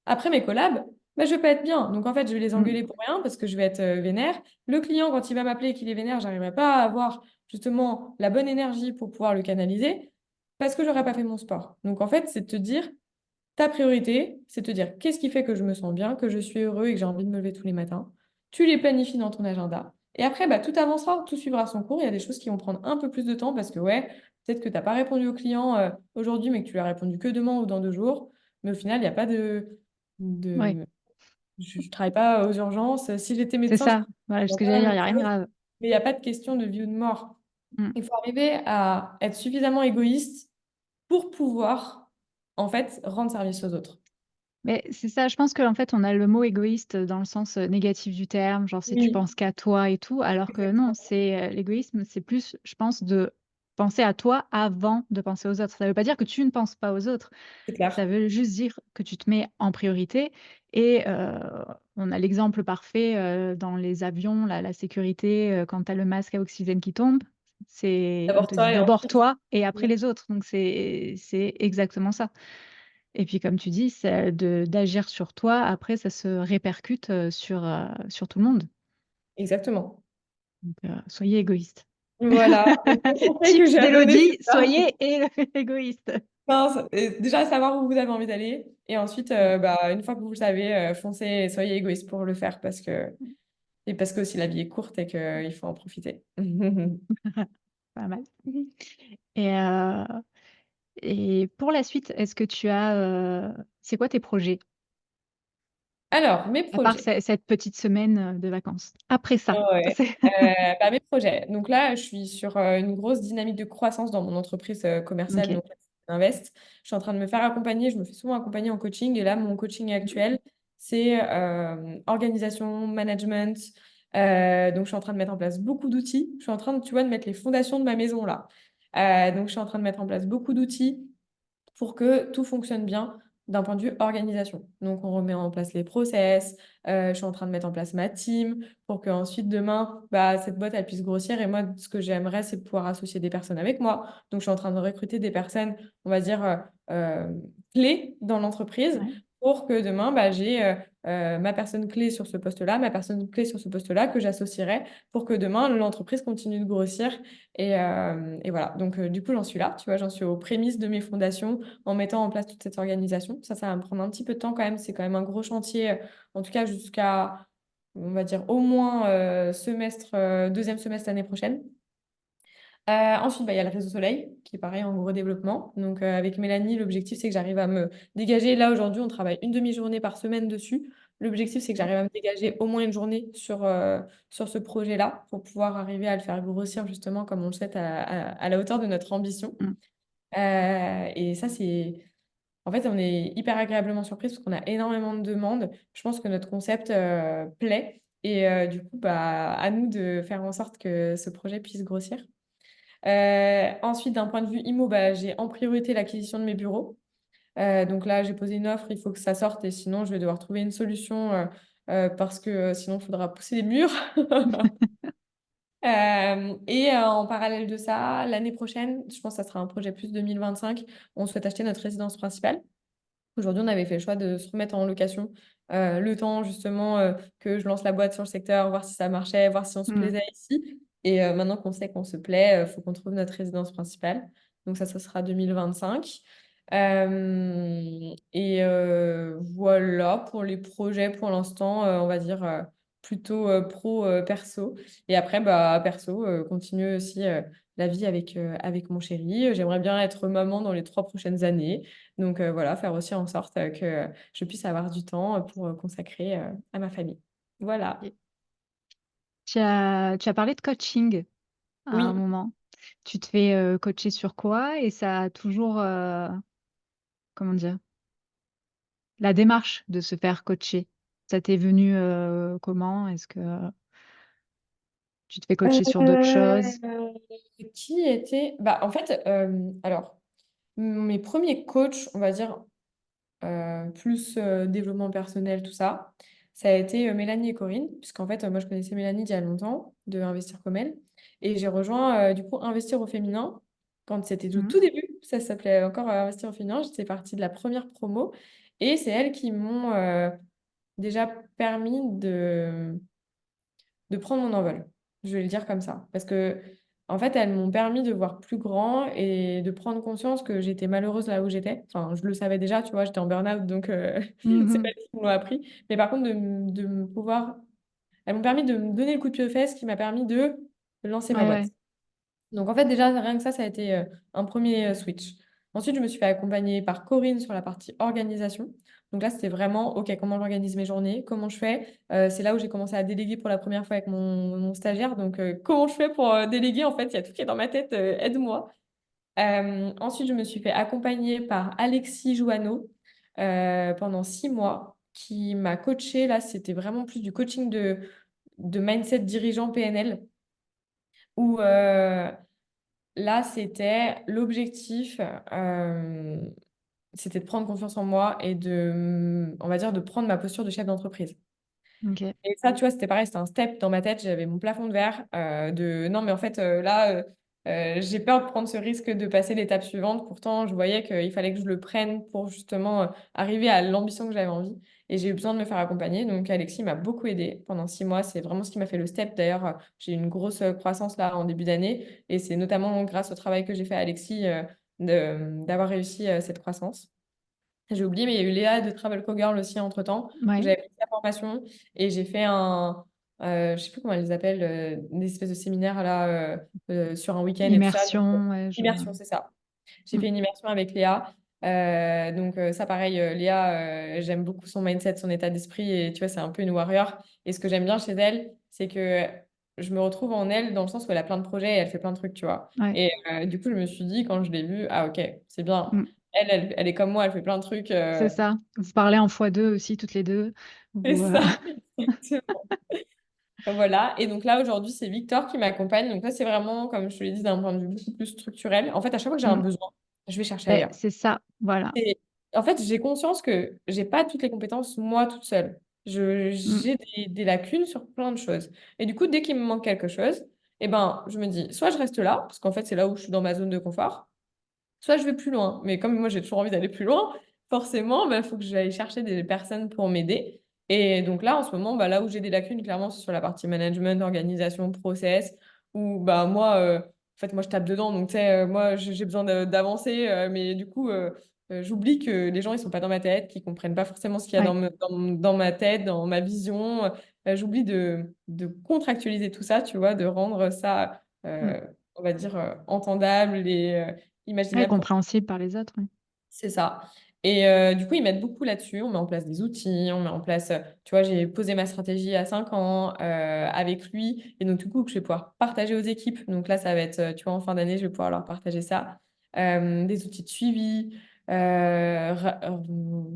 après mes collabs, bah, je vais pas être bien. Donc en fait, je vais les Mm. engueuler pour rien parce que je vais être vénère. Le client, quand il va m'appeler et qu'il est vénère, j'arriverai pas à avoir justement la bonne énergie pour pouvoir le canaliser parce que j'aurais pas fait mon sport. Donc en fait, c'est de te dire, ta priorité, c'est de te dire qu'est-ce qui fait que je me sens bien, que je suis heureux et que j'ai envie de me lever tous les matins. Tu les planifies dans ton agenda. Et après, bah, tout avancera, tout suivra son cours. Il y a des choses qui vont prendre un peu plus de temps parce que, ouais, peut-être que tu n'as pas répondu au client aujourd'hui, mais que tu lui as répondu que demain ou dans 2 jours. Mais au final, il n'y a pas Ouais, de... Je ne travaille pas aux urgences. Si j'étais c'est médecin, je ça. Voilà ce ferais que pas j'allais la dire, il même n'y a rien de chose. grave. Mais il n'y a pas de question de vie ou de mort. Mm. Il faut arriver à être suffisamment égoïste pour pouvoir, en fait, rendre service aux autres. Mais c'est ça, je pense qu'en fait, on a le mot égoïste dans le sens négatif du terme, genre c'est tu Oui, penses qu'à toi et tout, alors que non, exactement. c'est l'égoïsme, c'est plus, je pense, de penser à toi avant de penser aux autres. Ça ne veut pas dire que tu ne penses pas aux autres, C'est ça clair. veut juste dire que tu te mets en priorité. Et on a l'exemple parfait dans les avions, la sécurité, quand tu as le masque à oxygène qui tombe, on D'abord te dit toi et d'abord ensuite. toi et après les autres. Donc c'est exactement ça. Et puis, comme tu dis, c'est d'agir sur toi, après, ça se répercute sur tout le monde. Exactement. Donc, soyez égoïste. Voilà. Donc, le conseil que Tips j'ai à donner, c'est d'Élodie, ça. soyez égoïste. Enfin, déjà, savoir où vous avez envie d'aller. Et ensuite, Mm. bah, une fois que vous le savez, foncez et soyez égoïste pour le faire et parce que aussi la vie est courte et qu'il faut en profiter. Pas mal. Et, euh, et pour la suite, est-ce que tu as... c'est quoi tes projets, Alors, mes à part projets. cette petite semaine de vacances? Après ça. Ouais. C'est- Bah, mes projets. Donc là, je suis sur une grosse dynamique de croissance dans mon entreprise commerciale, Ok. donc Invest. Je suis en train de me faire accompagner. Je me fais souvent accompagner en coaching. Et là, mon coaching actuel, c'est organisation, management. Donc, je suis en train de mettre en place beaucoup d'outils. Je suis en train de, tu vois, de mettre les fondations de ma maison là. Donc, je suis en train de mettre en place beaucoup d'outils pour que tout fonctionne bien d'un point de vue organisation. Donc, on remet en place les process. Je suis en train de mettre en place ma team pour qu'ensuite, demain, bah, cette boîte, elle puisse grossir. Et moi, ce que j'aimerais, c'est de pouvoir associer des personnes avec moi. Donc, je suis en train de recruter des personnes, on va dire, clés dans l'entreprise Ouais. pour que demain, bah, j'ai ma personne clé sur ce poste-là, ma personne clé sur ce poste-là que j'associerai pour que demain, l'entreprise continue de grossir. Et voilà. Donc, du coup, j'en suis là. Tu vois, j'en suis aux prémices de mes fondations en mettant en place toute cette organisation. Ça va me prendre un petit peu de temps quand même. C'est quand même un gros chantier, en tout cas jusqu'à, on va dire, au moins deuxième semestre l'année prochaine. Ensuite, bah, il y a le réseau Soleil, qui est pareil en gros développement. Donc, avec Mélanie, l'objectif, c'est que j'arrive à me dégager. Là, aujourd'hui, on travaille une demi-journée par semaine dessus. L'objectif, c'est que j'arrive à me dégager au moins une journée sur ce projet-là pour pouvoir arriver à le faire grossir justement comme on le souhaite à la hauteur de notre ambition. Mm. Et ça, c'est... En fait, on est hyper agréablement surpris parce qu'on a énormément de demandes. Je pense que notre concept plaît. Et du coup, bah, à nous de faire en sorte que ce projet puisse grossir. Ensuite, d'un point de vue IMO, bah, j'ai en priorité l'acquisition de mes bureaux. Donc là, j'ai posé une offre, il faut que ça sorte et sinon, je vais devoir trouver une solution parce que sinon, il faudra pousser les murs. En parallèle de ça, l'année prochaine, je pense que ça sera un projet plus 2025, on souhaite acheter notre résidence principale. Aujourd'hui, on avait fait le choix de se remettre en location le temps justement que je lance la boîte sur le secteur, voir si ça marchait, voir si on se Mm. plaisait ici. Et maintenant qu'on sait qu'on se plaît, il faut qu'on trouve notre résidence principale. Donc ça sera 2025. Voilà pour les projets pour l'instant, on va dire plutôt perso. Et après, bah, perso, continuer aussi la vie avec mon chéri. J'aimerais bien être maman dans les 3 prochaines années. Donc voilà, faire aussi en sorte que je puisse avoir du temps pour consacrer à ma famille. Voilà. Et tu as parlé de coaching à un Oui. moment. Tu te fais coacher sur quoi et ça a toujours, comment dire, la démarche de se faire coacher? Ça t'est venu, comment? Est-ce que tu te fais coacher sur d'autres choses? Qui était... Bah, en fait, alors, mes premiers coachs, on va dire, plus développement personnel, tout ça, ça a été Mélanie et Corinne, puisqu'en fait, moi, je connaissais Mélanie il y a longtemps, de Investir comme elle, et j'ai rejoint, du coup, Investir au féminin, quand c'était au Mmh. tout début, ça s'appelait encore Investir au féminin, j'étais partie de la première promo, et c'est elles qui m'ont déjà permis de prendre mon envol. Je vais le dire comme ça. Parce que, en fait, elles m'ont permis de voir plus grand et de prendre conscience que j'étais malheureuse là où j'étais. Enfin, je le savais déjà, tu vois, j'étais en burn-out, donc c'est pas Mmh. elles qui me l'ont appris. Mais par contre, de me pouvoir... Elles m'ont permis de me donner le coup de pied aux fesses qui m'a permis de lancer ma Ouais, boîte. ouais. Donc en fait, déjà, rien que ça a été un premier switch. Ensuite, je me suis fait accompagner par Corinne sur la partie organisation. Donc là, c'était vraiment, OK, comment j'organise mes journées, comment je fais. C'est là où j'ai commencé à déléguer pour la première fois avec mon stagiaire. Donc, comment je fais pour déléguer? En fait, il y a tout qui est dans ma tête, aide-moi. Ensuite, je me suis fait accompagner par Alexis Jouanneau pendant 6 mois, qui m'a coachée. Là, c'était vraiment plus du coaching de mindset dirigeant PNL, où là, c'était l'objectif, c'était de prendre confiance en moi et on va dire, de prendre ma posture de chef d'entreprise. OK. Et ça, tu vois, c'était pareil, c'était un step dans ma tête. J'avais mon plafond de verre de non, mais en fait, là, j'ai peur de prendre ce risque de passer l'étape suivante. Pourtant, je voyais qu'il fallait que je le prenne pour justement arriver à l'ambition que j'avais envie. Et j'ai eu besoin de me faire accompagner. Donc, Alexis m'a beaucoup aidée pendant 6 mois. C'est vraiment ce qui m'a fait le step. D'ailleurs, j'ai eu une grosse croissance là en début d'année. Et c'est notamment grâce au travail que j'ai fait à Alexis d'avoir réussi cette croissance. J'ai oublié, mais il y a eu Léa de Travel Cogirl aussi entre-temps. Ouais. J'avais pris sa formation et j'ai fait je sais plus comment elle les appelle, des espèces de séminaires là, sur un week-end et tout ça. Donc, Immersion, ouais, je immersion, c'est ça. J'ai mmh. fait une immersion avec Léa. Donc ça, pareil, Léa, j'aime beaucoup son mindset, son état d'esprit et tu vois, c'est un peu une warrior. Et ce que j'aime bien chez elle, c'est que je me retrouve en elle dans le sens où elle a plein de projets et elle fait plein de trucs, tu vois. Ouais. Et du coup, je me suis dit, quand je l'ai vue, ah ok, c'est bien. Mmh. Elle est comme moi, elle fait plein de trucs. C'est ça. Vous parlez en x2 aussi toutes les 2. C'est Vous, ça, exactement. Voilà. Et donc là, aujourd'hui, c'est Victor qui m'accompagne. Donc là, c'est vraiment, comme je te l'ai dit, d'un point de vue beaucoup plus structurel. En fait, à chaque fois que j'ai un mmh. besoin, je vais chercher Beh, ailleurs. c'est ça, voilà. Et en fait, j'ai conscience que j'ai pas toutes les compétences moi toute seule. Mmh. J'ai des lacunes sur plein de choses. Et du coup, dès qu'il me manque quelque chose, eh ben, je me dis, soit je reste là, parce qu'en fait, c'est là où je suis dans ma zone de confort, soit je vais plus loin. Mais comme moi, j'ai toujours envie d'aller plus loin, forcément, il faut que j'aille chercher des personnes pour m'aider. Et donc là, en ce moment, bah, là où j'ai des lacunes, clairement, c'est sur la partie management, organisation, process, où bah, moi, en fait, moi, je tape dedans. Donc, tu sais, moi, j'ai besoin d'avancer. Mais du coup, j'oublie que les gens, ils sont pas dans ma tête, qu'ils comprennent pas forcément ce qu'il y a Ouais. dans ma tête, dans ma vision. J'oublie de contractualiser tout ça, tu vois, de rendre ça, Mmh. on va dire, entendable et Ouais, imaginable pour... compréhensible par les autres, oui. C'est ça. Et du coup, ils m'aident beaucoup là-dessus. On met en place des outils, on met en place, tu vois, j'ai posé ma stratégie à 5 ans avec lui. Et donc, du coup, que je vais pouvoir partager aux équipes. Donc là, ça va être, tu vois, en fin d'année, je vais pouvoir leur partager ça. Des outils de suivi,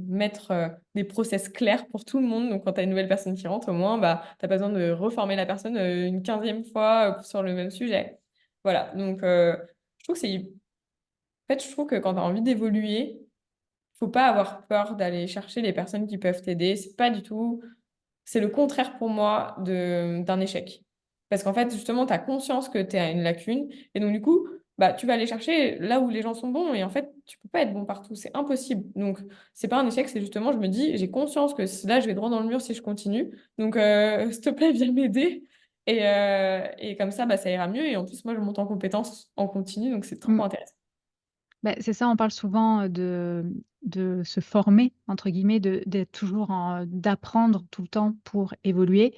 mettre des process clairs pour tout le monde. Donc, quand tu as une nouvelle personne qui rentre, au moins, bah, tu n'as pas besoin de reformer la personne une 15e fois sur le même sujet. Voilà. Donc, je trouve que c'est en fait, je trouve que quand tu as envie d'évoluer, faut pas avoir peur d'aller chercher les personnes qui peuvent t'aider. C'est pas du tout, c'est le contraire pour moi d'un échec. Parce qu'en fait, justement, tu as conscience que tu as une lacune et donc du coup, bah, tu vas aller chercher là où les gens sont bons et en fait, tu peux pas être bon partout, c'est impossible. Donc, c'est pas un échec, c'est justement, je me dis, j'ai conscience que là, je vais droit dans le mur si je continue. Donc, s'il te plaît, viens m'aider. Et comme ça, bah, ça ira mieux. Et en plus, moi, je monte en compétences en continu, donc c'est trop Mmh. intéressant. Bah, c'est ça, on parle souvent, de se «former» entre guillemets, d'être toujours d'apprendre tout le temps pour évoluer.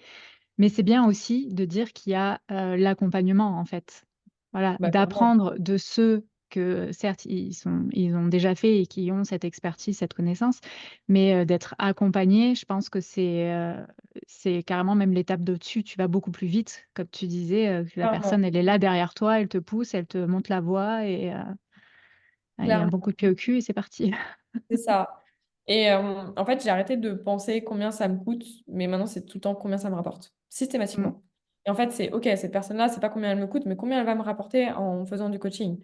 Mais c'est bien aussi de dire qu'il y a, l'accompagnement, en fait. Voilà, Bah, clairement. d'apprendre de ceux que certes, ils ont déjà fait et qui ont cette expertise, cette connaissance, mais, d'être accompagné, je pense que c'est carrément même l'étape d'au-dessus. Tu vas beaucoup plus vite, comme tu disais, que la Clairement. personne, elle est là derrière toi, elle te pousse, elle te montre la voie et un Clairement. bon coup de pied au cul et c'est parti. C'est ça. Et en fait, j'ai arrêté de penser combien ça me coûte, mais maintenant, c'est tout le temps combien ça me rapporte, Mm, systématiquement. Et en fait, c'est OK, cette personne-là, c'est pas combien elle me coûte, mais combien elle va me rapporter en faisant du coaching.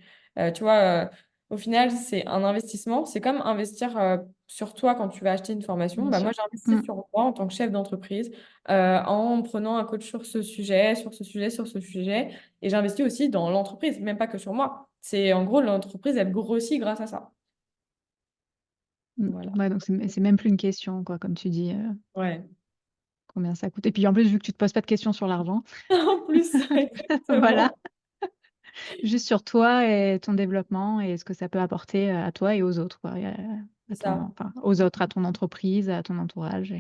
Tu vois, au final, c'est un investissement. C'est comme investir sur toi quand tu vas acheter une formation. bien Bah, sûr. moi, j'ai investi Mm, sur moi en tant que chef d'entreprise en prenant un coach sur ce sujet, sur ce sujet, sur ce sujet. Et j'investis aussi dans l'entreprise, même pas que sur moi. C'est en gros, l'entreprise, elle grossit grâce à ça. mm. Voilà. Ouais, donc c'est même plus une question, quoi, comme tu dis, Ouais. combien ça coûte. Et puis en plus, vu que tu te poses pas de questions sur l'argent, En plus, voilà, exactement. juste sur toi et ton développement et ce que ça peut apporter à toi et aux autres, quoi, et C'est ça. enfin, aux autres, à ton entreprise, à ton entourage.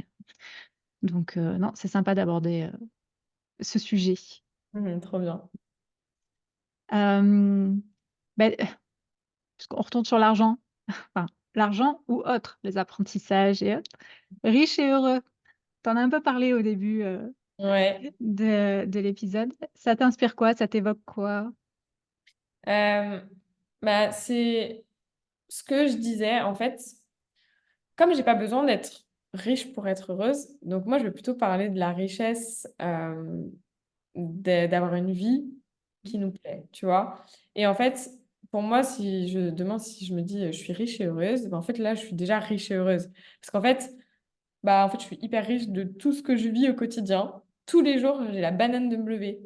Donc, non, c'est sympa d'aborder ce sujet. Trop bien. Euh, ben, puisqu'on retourne sur l'argent, enfin, l'argent ou autre, les apprentissages et autres. Riche et heureux. T'en as un peu parlé au début Ouais. de l'épisode. Ça t'inspire quoi? Ça t'évoque quoi? Euh, Bah, c'est ce que je disais, en fait, comme j'ai pas besoin d'être riche pour être heureuse, donc moi, je vais plutôt parler de la richesse, d'avoir une vie qui nous plaît, tu vois. Et en fait, pour moi, si je demain, si je me dis je suis riche et heureuse, ben, en fait, là, je suis déjà riche et heureuse. Parce qu'en fait, bah, en fait, je suis hyper riche de tout ce que je vis au quotidien. Tous les jours, j'ai la banane de me lever.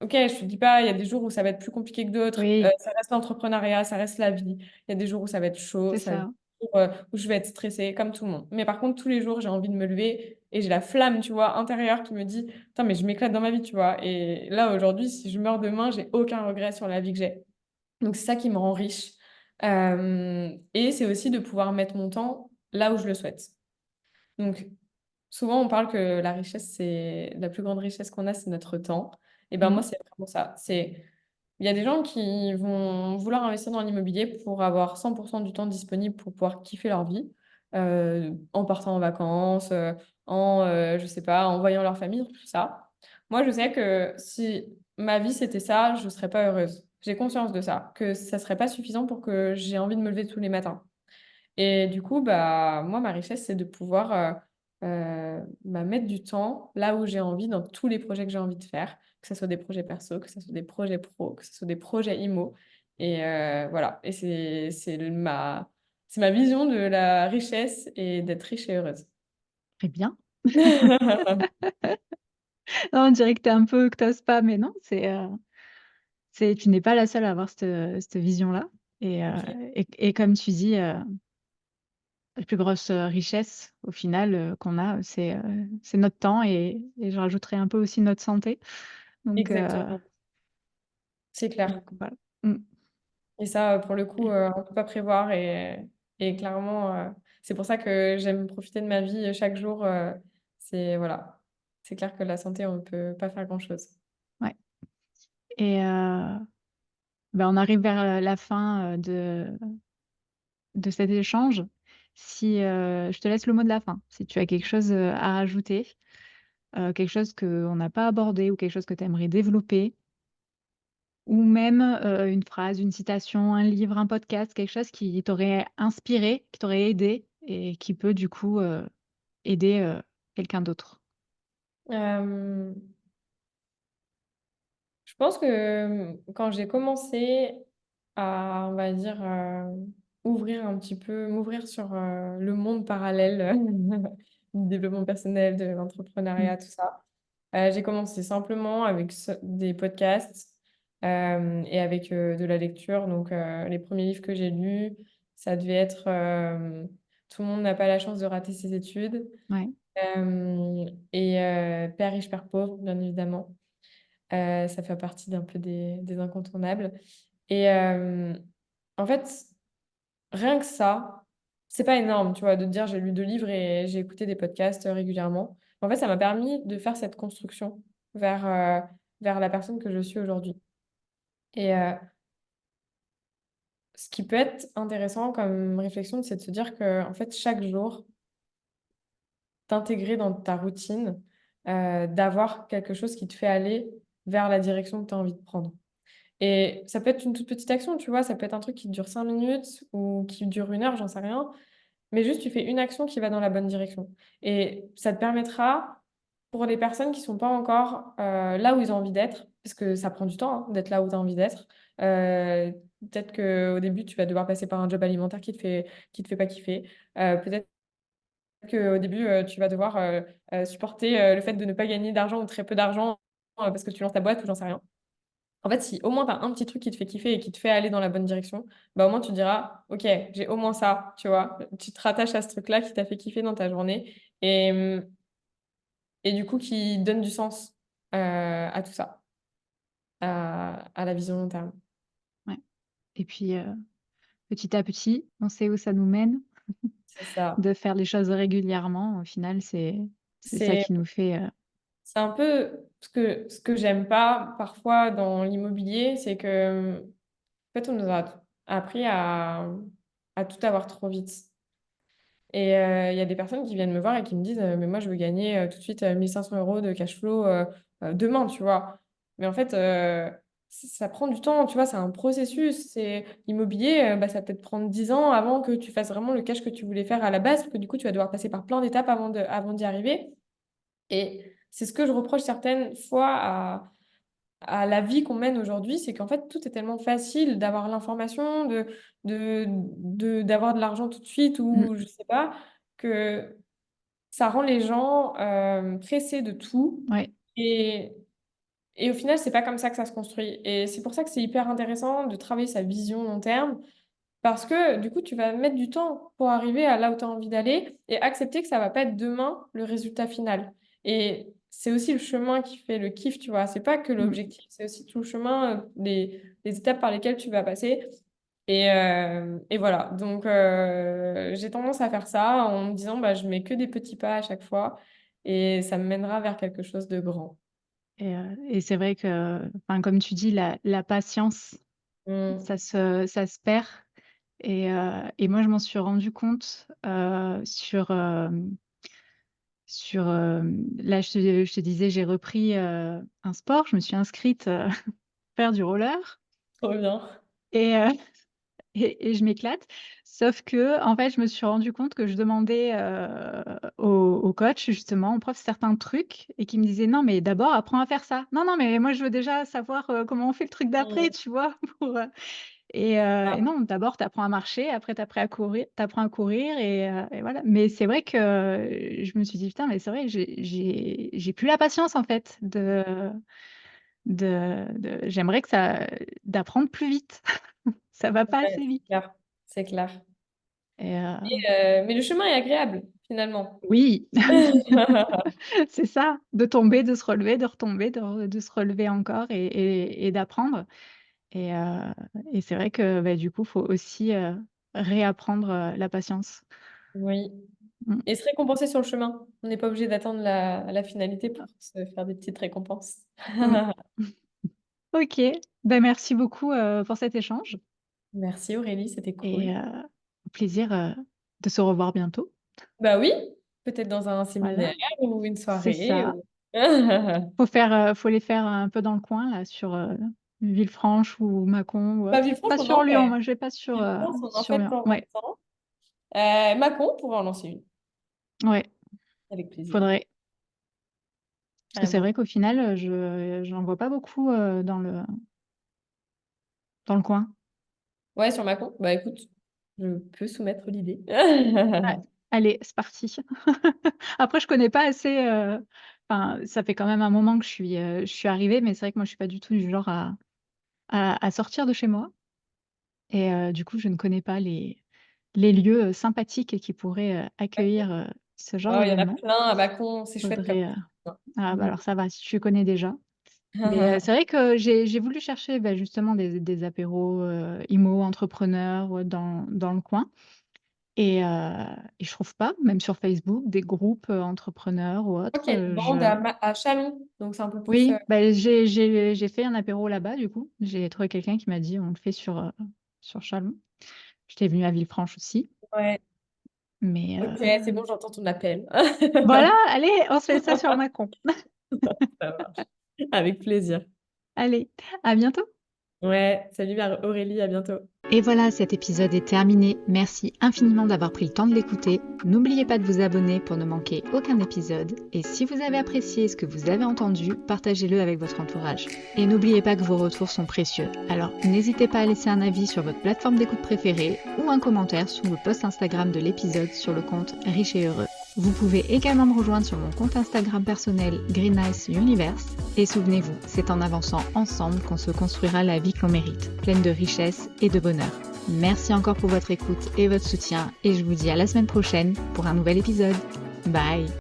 Ok, je te dis pas, il y a des jours où ça va être plus compliqué que d'autres. Oui, Ça reste l'entrepreneuriat, ça reste la vie. Il y a des jours où ça va être chaud, c'est ça va être ça. des jours, où je vais être stressée, comme tout le monde. Mais par contre, tous les jours, j'ai envie de me lever et j'ai la flamme, tu vois, intérieure qui me dit, putain, mais je m'éclate dans ma vie, tu vois. Et là, aujourd'hui, si je meurs demain, j'ai aucun regret sur la vie que j'ai. Donc, c'est ça qui me rend riche. Et c'est aussi de pouvoir mettre mon temps là où je le souhaite. Donc, souvent, on parle que la richesse, c'est la plus grande richesse qu'on a, c'est notre temps. Et ben moi, Mm. c'est vraiment ça. Il y a des gens qui vont vouloir investir dans l'immobilier pour avoir 100% du temps disponible pour pouvoir kiffer leur vie, en partant en vacances, je sais pas, en voyant leur famille, tout ça. Moi, je sais que si ma vie c'était ça, je serais pas heureuse. J'ai conscience de ça, que ça serait pas suffisant pour que j'ai envie de me lever tous les matins. Et du coup, bah, moi, ma richesse, c'est de pouvoir bah, mettre du temps là où j'ai envie, dans tous les projets que j'ai envie de faire, que ce soit des projets perso, que ce soit des projets pro, que ce soit des projets IMO. Et voilà. Et c'est ma vision de la richesse et d'être riche et heureuse. Très bien. Non, on dirait que t'es un peu, que t'oses pas, mais non, tu n'es pas la seule à avoir cette vision-là. Ok, Et comme tu dis, la plus grosse richesse, au final, qu'on a, c'est notre temps et je rajouterais un peu aussi notre santé. Donc, exactement. C'est clair. voilà. Mm. Et ça, pour le coup, on ne peut pas prévoir. Et clairement, c'est pour ça que j'aime profiter de ma vie chaque jour. Voilà. C'est clair que la santé, on ne peut pas faire grand-chose. Ouais. Et ben, on arrive vers la fin de cet échange. Si je te laisse le mot de la fin, si tu as quelque chose à rajouter, quelque chose qu'on n'a pas abordé ou quelque chose que tu aimerais développer, ou même une phrase, une citation, un livre, un podcast, quelque chose qui t'aurait inspiré, qui t'aurait aidé et qui peut du coup aider quelqu'un d'autre. Euh, je pense que quand j'ai commencé à, on va dire, ouvrir un petit peu, m'ouvrir sur le monde parallèle du développement personnel, de Mm. l'entrepreneuriat, tout ça, j'ai commencé simplement avec des podcasts et avec de la lecture. Donc, les premiers livres que j'ai lus, ça devait être Tout le monde n'a pas la chance de rater ses études Ouais, et Père riche, Père pauvre, bien évidemment. Ça fait partie d'un peu des incontournables. Et en fait, rien que ça, c'est pas énorme, tu vois, de te dire j'ai lu 2 livres et j'ai écouté des podcasts régulièrement. En fait, ça m'a permis de faire cette construction vers la personne que je suis aujourd'hui. Et ce qui peut être intéressant comme réflexion, c'est de se dire que, en fait, chaque jour, t'intégrer dans ta routine, d'avoir quelque chose qui te fait aller vers la direction que tu as envie de prendre. Et ça peut être une toute petite action, tu vois, ça peut être un truc qui dure 5 minutes ou qui dure 1 heure, j'en sais rien. mais juste tu fais une action qui va dans la bonne direction. Et ça te permettra, pour les personnes qui sont pas encore là où ils ont envie d'être, parce que ça prend du temps hein, d'être là où tu as envie d'être. euh, Peut-être qu'au début, tu vas devoir passer par un job alimentaire qui te fait pas kiffer. Peut-être qu'au début, tu vas devoir supporter le fait de ne pas gagner d'argent ou très peu d'argent parce que tu lances ta boîte ou j'en sais rien. En fait, si au moins tu as un petit truc qui te fait kiffer et qui te fait aller dans la bonne direction, bah au moins tu te diras, ok, j'ai au moins ça, tu vois. Tu te rattaches à ce truc-là qui t'a fait kiffer dans ta journée et du coup qui donne du sens à tout ça, à la vision long terme. Ouais. Et puis, petit à petit, on sait où ça nous mène. C'est ça. De faire les choses régulièrement, au final, c'est ça C'est qui nous fait, c'est un peu ce que j'aime pas parfois dans l'immobilier, c'est que en fait, on nous a appris à tout avoir trop vite. Et il y a des personnes qui viennent me voir et qui me disent mais moi, je veux gagner tout de suite 1500 euros de cash flow demain, tu vois. Mais en fait, ça prend du temps, tu vois, c'est un processus. C'est immobilier, bah, ça va peut-être prendre 10 ans avant que tu fasses vraiment le cash que tu voulais faire à la base, parce que du coup, tu vas devoir passer par plein d'étapes avant d'y arriver. Et c'est ce que je reproche certaines fois à la vie qu'on mène aujourd'hui, c'est qu'en fait, tout est tellement facile d'avoir l'information, d'avoir de l'argent tout de suite mmh, ou je sais pas, que ça rend les gens pressés de tout. ouais, Et, et au final, c'est pas comme ça que ça se construit. Et c'est pour ça que c'est hyper intéressant de travailler sa vision long terme, parce que du coup, tu vas mettre du temps pour arriver à là où tu as envie d'aller et accepter que ça va pas être demain le résultat final. Et c'est aussi le chemin qui fait le kiff, tu vois. C'est pas que mmh l'objectif, c'est aussi tout le chemin, les étapes par lesquelles tu vas passer. Et voilà. Donc, j'ai tendance à faire ça en me disant, bah, je mets que des petits pas à chaque fois et ça me mènera vers quelque chose de grand. et c'est vrai que, enfin, comme tu dis, la patience, Mm. ça se perd et moi, je m'en suis rendu compte, là, je te disais, j'ai repris, un sport. Je me suis inscrite, faire du roller Trop bien. et et je m'éclate. Sauf que en fait, je me suis rendu compte que je demandais, au coach justement, au prof certains trucs et qui me disait: «Non, mais d'abord apprends à faire ça». «Non, non, mais moi je veux déjà savoir, comment on fait le truc d'après», Mm. tu vois? Et Ah, non, d'abord tu apprends à marcher, après tu apprends à courir et voilà. Mais c'est vrai que, je me suis dit: «Putain, mais c'est vrai, j'ai plus la patience en fait de j'aimerais que ça d'apprendre plus vite». Ça va pas ouais, assez c'est vite clair. C'est clair. et Mais le chemin est agréable, finalement. oui, c'est ça, de tomber, de se relever, de retomber, de se relever encore et d'apprendre et heu et c'est vrai que, bah, du coup, faut aussi, réapprendre, la patience. Oui. Mmh. Et se récompenser sur le chemin. On n'est pas obligé d'attendre la finalité pour se faire des petites récompenses. Mmh. OK, bah, merci beaucoup, pour cet échange Merci Aurélie, c'était et cool. au plaisir, de se revoir bientôt. Bah oui, peut-être dans un Voilà, séminaire ou une c'est soirée. ça. Faut les faire un peu dans le coin là sur, Villefranche ou Mâcon ou Bah, autre. Villefranche, Pas on sur en Lyon, fait. moi je vais pas sur, Villefranche, on en sur fait de Lyon. temps en Ouais, temps. Mâcon, on pourrait en lancer une. ouais, Avec plaisir. faudrait. Parce que c'est Carrément. vrai qu'au final, j'en vois pas beaucoup, dans le coin. Ouais, sur Mâcon. Bah écoute, je peux soumettre l'idée. Ouais, allez, c'est parti. Après je connais pas assez, enfin, ça fait quand même un moment que je suis arrivée, mais c'est vrai que moi je suis pas du tout du genre à sortir de chez moi et du coup je ne connais pas les lieux, sympathiques qui pourraient, accueillir, ce genre Oh, il y en a d'événement. plein à Mâcon, c'est chouette comme Faudrait, truc. ah bah, Mm. alors ça va, si tu connais déjà. Mais, c'est vrai que j'ai voulu chercher, bah, justement des apéros, IMO, entrepreneurs, dans le coin et je trouve pas, même sur Facebook, des groupes, entrepreneurs ou Je crois autres, qu'il y a une bande je à Chalon, donc c'est un peu plus. oui, bah, j'ai fait un apéro là-bas du coup. J'ai trouvé quelqu'un qui m'a dit: «On le fait sur Chalon». J'étais venue à Villefranche aussi, Ouais. mais, Ok, c'est bon, j'entends ton appel. voilà, allez, on se fait ça sur Mâcon. Ça marche. Avec plaisir. Allez, à bientôt. Ouais, salut Aurélie, à bientôt. Et voilà, cet épisode est terminé. Merci infiniment d'avoir pris le temps de l'écouter. N'oubliez pas de vous abonner pour ne manquer aucun épisode. Et si vous avez apprécié ce que vous avez entendu, partagez-le avec votre entourage. Et n'oubliez pas que vos retours sont précieux. Alors n'hésitez pas à laisser un avis sur votre plateforme d'écoute préférée ou un commentaire sous le post Instagram de l'épisode sur le compte Riche et Heureux. Vous pouvez également me rejoindre sur mon compte Instagram personnel Green Ice Universe. Et souvenez-vous, c'est en avançant ensemble qu'on se construira la vie que l'on mérite, pleine de richesse et de bonheur. Merci encore pour votre écoute et votre soutien et je vous dis à la semaine prochaine pour un nouvel épisode. Bye!